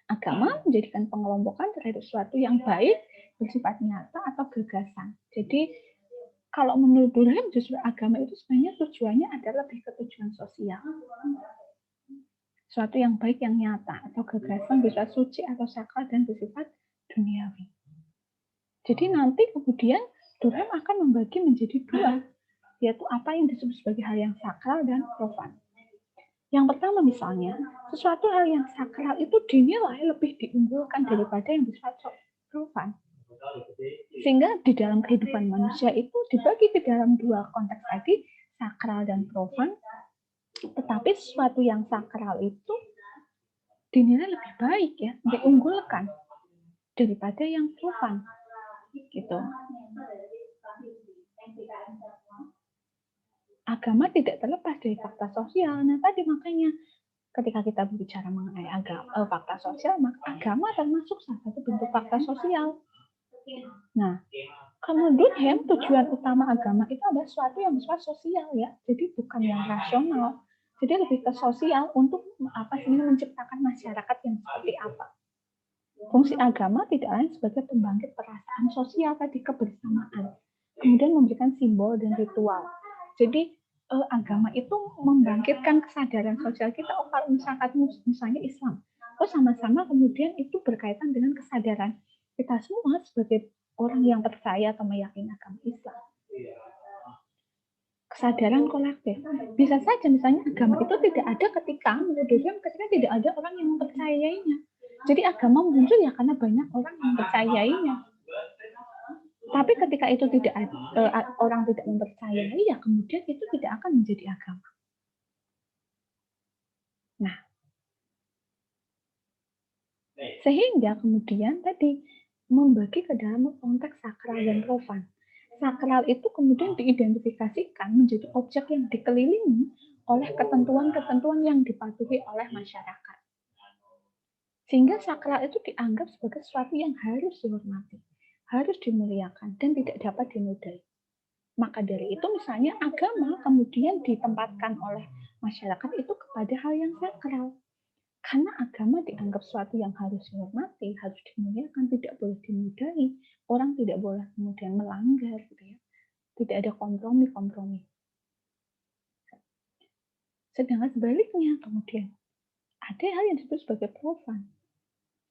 Agama menjadikan pengelompokan terhadap sesuatu yang baik, bersifat nyata atau gagasan. Jadi kalau menurut Durkheim justru agama itu sebenarnya tujuannya adalah lebih ke tujuan sosial. Suatu yang baik yang nyata atau gagasan bisa suci atau sakral dan bersifat duniawi. Jadi nanti kemudian Durkheim akan membagi menjadi dua, yaitu apa yang disebut sebagai hal yang sakral dan profan. Yang pertama misalnya, sesuatu hal yang sakral itu dinilai lebih diunggulkan daripada yang bersifat profan. Sehingga di dalam kehidupan manusia itu dibagi ke dalam dua konteks tadi, sakral dan profan. Tetapi sesuatu yang sakral itu dinilai lebih baik ya, diunggulkan daripada yang profan. Gitu. Agama tidak terlepas dari fakta sosial. Nah, tadi makanya ketika kita berbicara mengenai fakta sosial, maka agama termasuk salah satu bentuk fakta sosial. Nah, kalau Durkheim tujuan utama agama itu adalah sesuatu yang bersifat sosial ya, jadi bukan yang rasional. Jadi lebih ke sosial untuk menciptakan masyarakat yang seperti apa. Fungsi agama tidak lain sebagai pembangkit perasaan sosial tadi, kebersamaan. Kemudian memberikan simbol dan ritual. Jadi agama itu membangkitkan kesadaran sosial kita. Oh, kalau misalnya Islam, oh sama-sama kemudian itu berkaitan dengan kesadaran kita semua sebagai orang yang percaya atau meyakini agama Islam. Kesadaran kolektif. Bisa saja misalnya agama itu tidak ada ketika tidak ada orang yang mempercayainya. Jadi agama muncul ya karena banyak orang yang mempercayainya. Tapi ketika itu tidak orang tidak mempercayai, ya kemudian itu tidak akan menjadi agama. Nah, sehingga kemudian tadi membagi ke dalam konteks sakral dan profan. Sakral itu kemudian diidentifikasikan menjadi objek yang dikelilingi oleh ketentuan-ketentuan yang dipatuhi oleh masyarakat. Sehingga sakral itu dianggap sebagai sesuatu yang harus dihormati, harus dimuliakan, dan tidak dapat dinodai. Maka dari itu misalnya agama kemudian ditempatkan oleh masyarakat itu kepada hal yang sakral. Karena agama dianggap sesuatu yang harus dihormati, harus dimuliakan, tidak boleh dinodai. Orang tidak boleh kemudian melanggar. Gitu ya. Tidak ada kompromi-kompromi. Sedangkan sebaliknya kemudian ada hal yang disebut sebagai profan.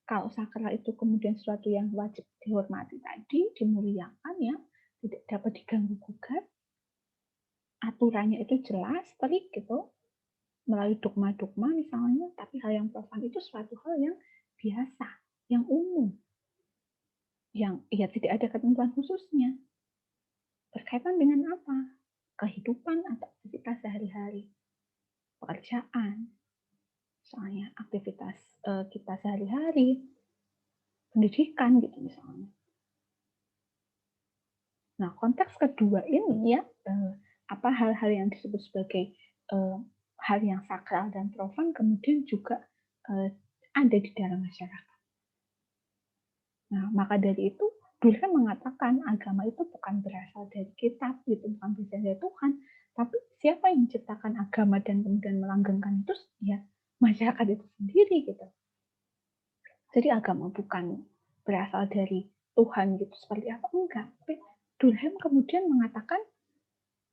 Kalau sakral itu kemudian sesuatu yang wajib dihormati tadi, dimuliakan ya, tidak dapat diganggu-gugat, aturannya itu jelas, terik gitu, melalui dogma-dogma misalnya, tapi hal yang profan itu suatu hal yang biasa, yang umum, yang ya tidak ada ketentuan khususnya. Berkaitan dengan apa? Kehidupan atau aktivitas sehari-hari, pekerjaan, misalnya aktivitas kita sehari-hari, pendidikan gitu misalnya. Nah, konteks kedua ini ya, apa hal-hal yang disebut sebagai hal yang sakral dan profan kemudian juga ada di dalam masyarakat. Nah, maka dari itu Durkheim mengatakan agama itu bukan berasal dari kitab, gitu, bukan berasal dari Tuhan, tapi siapa yang menciptakan agama dan kemudian melanggengkan itu ya masyarakat itu sendiri gitu. Jadi agama bukan berasal dari Tuhan gitu seperti apa, enggak. Tapi Durkheim kemudian mengatakan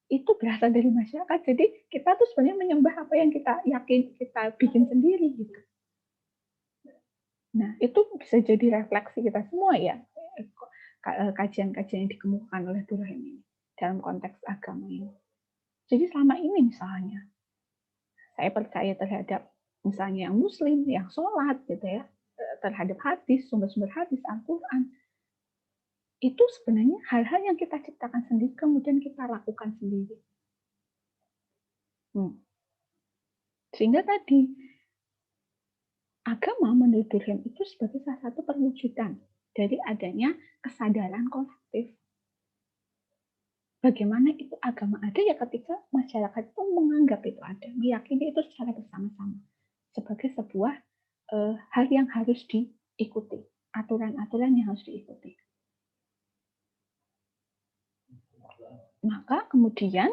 itu berasal dari masyarakat. Jadi kita tuh sebenarnya menyembah apa yang kita yakin, kita bikin sendiri gitu. Nah, itu bisa jadi refleksi kita semua ya, kajian-kajian yang dikemukakan oleh Durkheim ini dalam konteks agama ini. Jadi selama ini misalnya, saya percaya terhadap misalnya yang Muslim, yang sholat gitu ya, terhadap hadis, sumber-sumber hadis, Al-Quran, itu sebenarnya hal-hal yang kita ciptakan sendiri, kemudian kita lakukan sendiri. Sehingga tadi, agama menurut Durkheim itu sebagai salah satu perwujudan dari adanya kesadaran kolektif. bagaimana itu agama ada ya ketika masyarakat itu menganggap itu ada, meyakini itu secara bersama-sama sebagai sebuah hal yang harus diikuti, aturan-aturan yang harus diikuti. Maka kemudian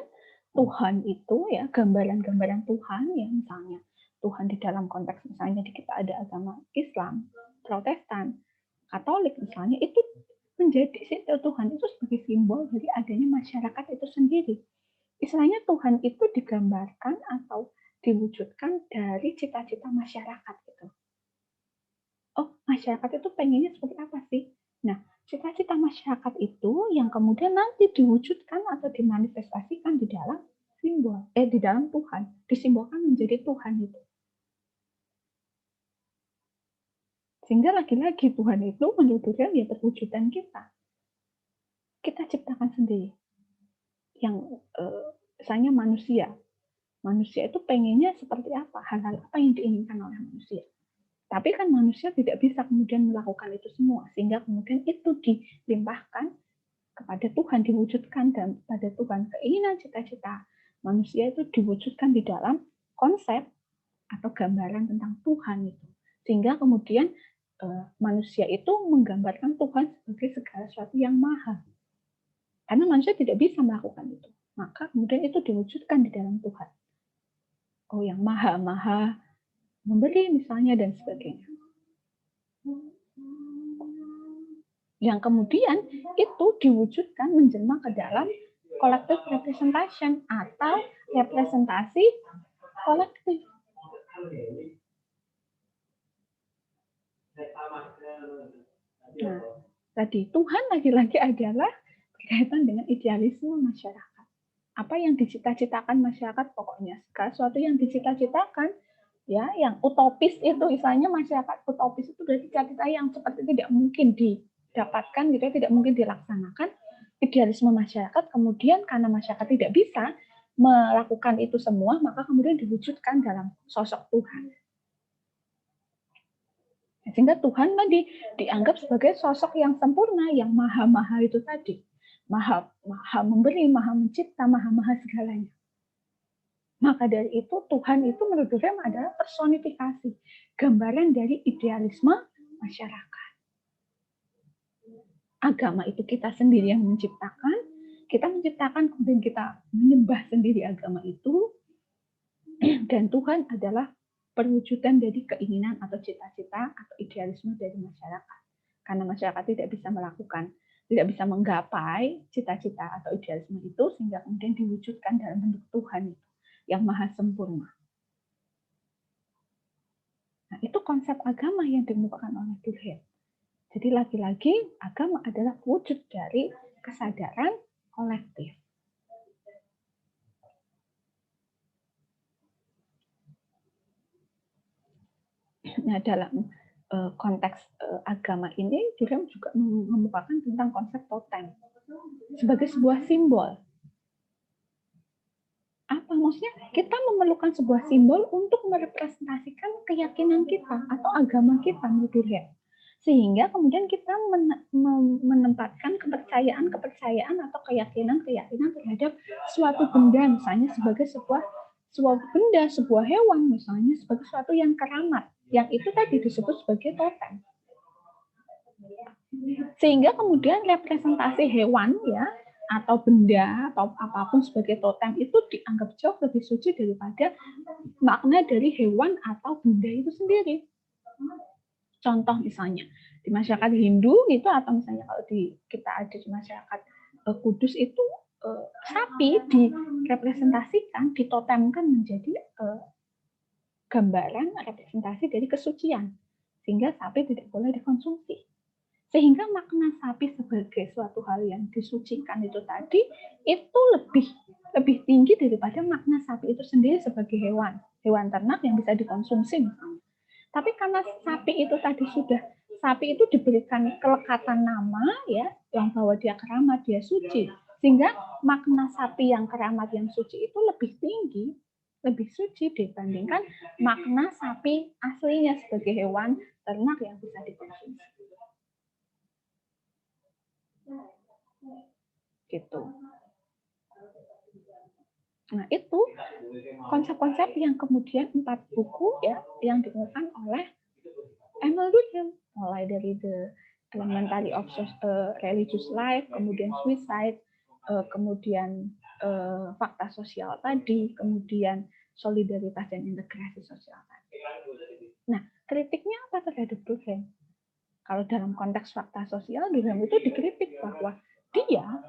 Tuhan itu ya, gambaran-gambaran Tuhan ya, misalnya Tuhan di dalam konteks misalnya di kita ada agama Islam, Protestan, Katolik misalnya, itu menjadi Tuhan itu sebagai simbol dari adanya masyarakat itu sendiri. Istilahnya Tuhan itu digambarkan atau diwujudkan dari cita-cita masyarakat gitu. Oh, masyarakat itu pengennya seperti apa sih? Nah, cita-cita masyarakat itu yang kemudian nanti diwujudkan atau dimanifestasikan di dalam simbol, di dalam Tuhan, disimbolkan menjadi Tuhan itu. Sehingga lagi-lagi Tuhan itu menunjukkan ya perwujudan kita. Kita ciptakan sendiri. Yang misalnya manusia. Manusia itu pengennya seperti apa? Hal-hal apa yang diinginkan oleh manusia. Tapi kan manusia tidak bisa kemudian melakukan itu semua. Sehingga kemudian itu dilimpahkan kepada Tuhan, diwujudkan, dan pada Tuhan keinginan cita-cita manusia itu diwujudkan di dalam konsep atau gambaran tentang Tuhan itu. Sehingga kemudian manusia itu menggambarkan Tuhan sebagai segala sesuatu yang maha. Karena manusia tidak bisa melakukan itu. Maka kemudian itu diwujudkan di dalam Tuhan. Oh, yang maha-maha memberi misalnya dan sebagainya. Yang kemudian itu diwujudkan menjelma ke dalam collective representation atau representasi kolektif. Nah, tadi Tuhan lagi-lagi adalah berkaitan dengan idealisme masyarakat. Apa yang dicita-citakan masyarakat pokoknya. Sesuatu yang dicita-citakan, ya, yang utopis itu, misalnya masyarakat utopis itu berarti cita-cita yang seperti tidak mungkin didapatkan, gitu, tidak mungkin dilaksanakan. Idealisme masyarakat kemudian karena masyarakat tidak bisa melakukan itu semua, maka kemudian diwujudkan dalam sosok Tuhan. Sehingga Tuhan tadi dianggap sebagai sosok yang sempurna, yang maha-maha itu tadi. Maha memberi, maha mencipta, maha-maha segalanya. Maka dari itu Tuhan itu menurut Durkheim adalah personifikasi, gambaran dari idealisme masyarakat. Agama itu kita sendiri yang menciptakan, kita menciptakan kemudian kita menyembah sendiri agama itu, dan Tuhan adalah perwujudan dari keinginan atau cita-cita atau idealisme dari masyarakat. Karena masyarakat tidak bisa melakukan, tidak bisa menggapai cita-cita atau idealisme itu, sehingga kemudian diwujudkan dalam bentuk Tuhan itu, yang maha sempurna. Nah, itu konsep agama yang dikemukakan oleh Durkheim. Jadi lagi-lagi agama adalah wujud dari kesadaran kolektif. Nah, dalam konteks agama ini Durkheim juga mengemukakan tentang konsep totem sebagai sebuah simbol. Apa maksudnya? Kita memerlukan sebuah simbol untuk merepresentasikan keyakinan kita atau agama kita menurut Durkheim. Sehingga kemudian kita menempatkan kepercayaan atau keyakinan terhadap suatu benda, misalnya sebagai sebuah benda, sebuah hewan, misalnya sebagai sesuatu yang keramat. Yang itu tadi disebut sebagai totem. Sehingga kemudian representasi hewan ya atau benda atau apapun sebagai totem itu dianggap jauh lebih suci daripada makna dari hewan atau benda itu sendiri. Contoh misalnya di masyarakat Hindu gitu, atau misalnya kalau kita ada di masyarakat Kudus itu sapi direpresentasikan, ditotemkan menjadi gambaran representasi dari kesucian, sehingga sapi tidak boleh dikonsumsi. Sehingga makna sapi sebagai suatu hal yang disucikan itu tadi itu lebih tinggi daripada makna sapi itu sendiri sebagai hewan ternak yang bisa dikonsumsi misalnya. Tapi karena sapi itu tadi sapi itu diberikan kelekatan nama ya, yang bahwa dia keramat, dia suci, sehingga makna sapi yang keramat, yang suci itu lebih tinggi, lebih suci dibandingkan makna sapi aslinya sebagai hewan ternak yang bisa dikonsumsi. Gitu. Nah, itu konsep-konsep yang kemudian 4 buku ya yang ditemukan oleh Emil Durkheim, mulai dari The Elementary of Religious Life, kemudian Suicide, kemudian fakta sosial tadi, kemudian solidaritas dan integrasi sosial tadi. Nah, kritiknya apa terhadap Durkheim? Kalau dalam konteks fakta sosial, Durkheim itu dikritik bahwa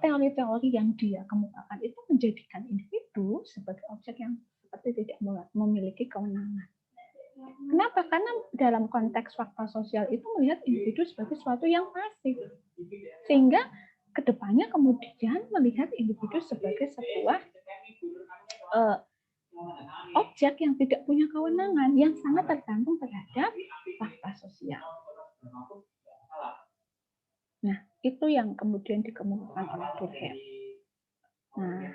teori-teori yang dia kemukakan itu menjadikan individu sebagai objek yang seperti tidak memiliki kewenangan. Kenapa? Karena dalam konteks fakta sosial itu melihat individu sebagai sesuatu yang pasif. Sehingga kedepannya kemudian melihat individu sebagai sebuah objek yang tidak punya kewenangan, yang sangat tergantung terhadap fakta sosial. Nah, itu yang kemudian dikemukakan oleh Durkheim. Nah,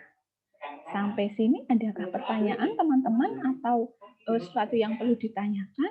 sampai sini adakah pertanyaan teman-teman atau sesuatu yang perlu ditanyakan?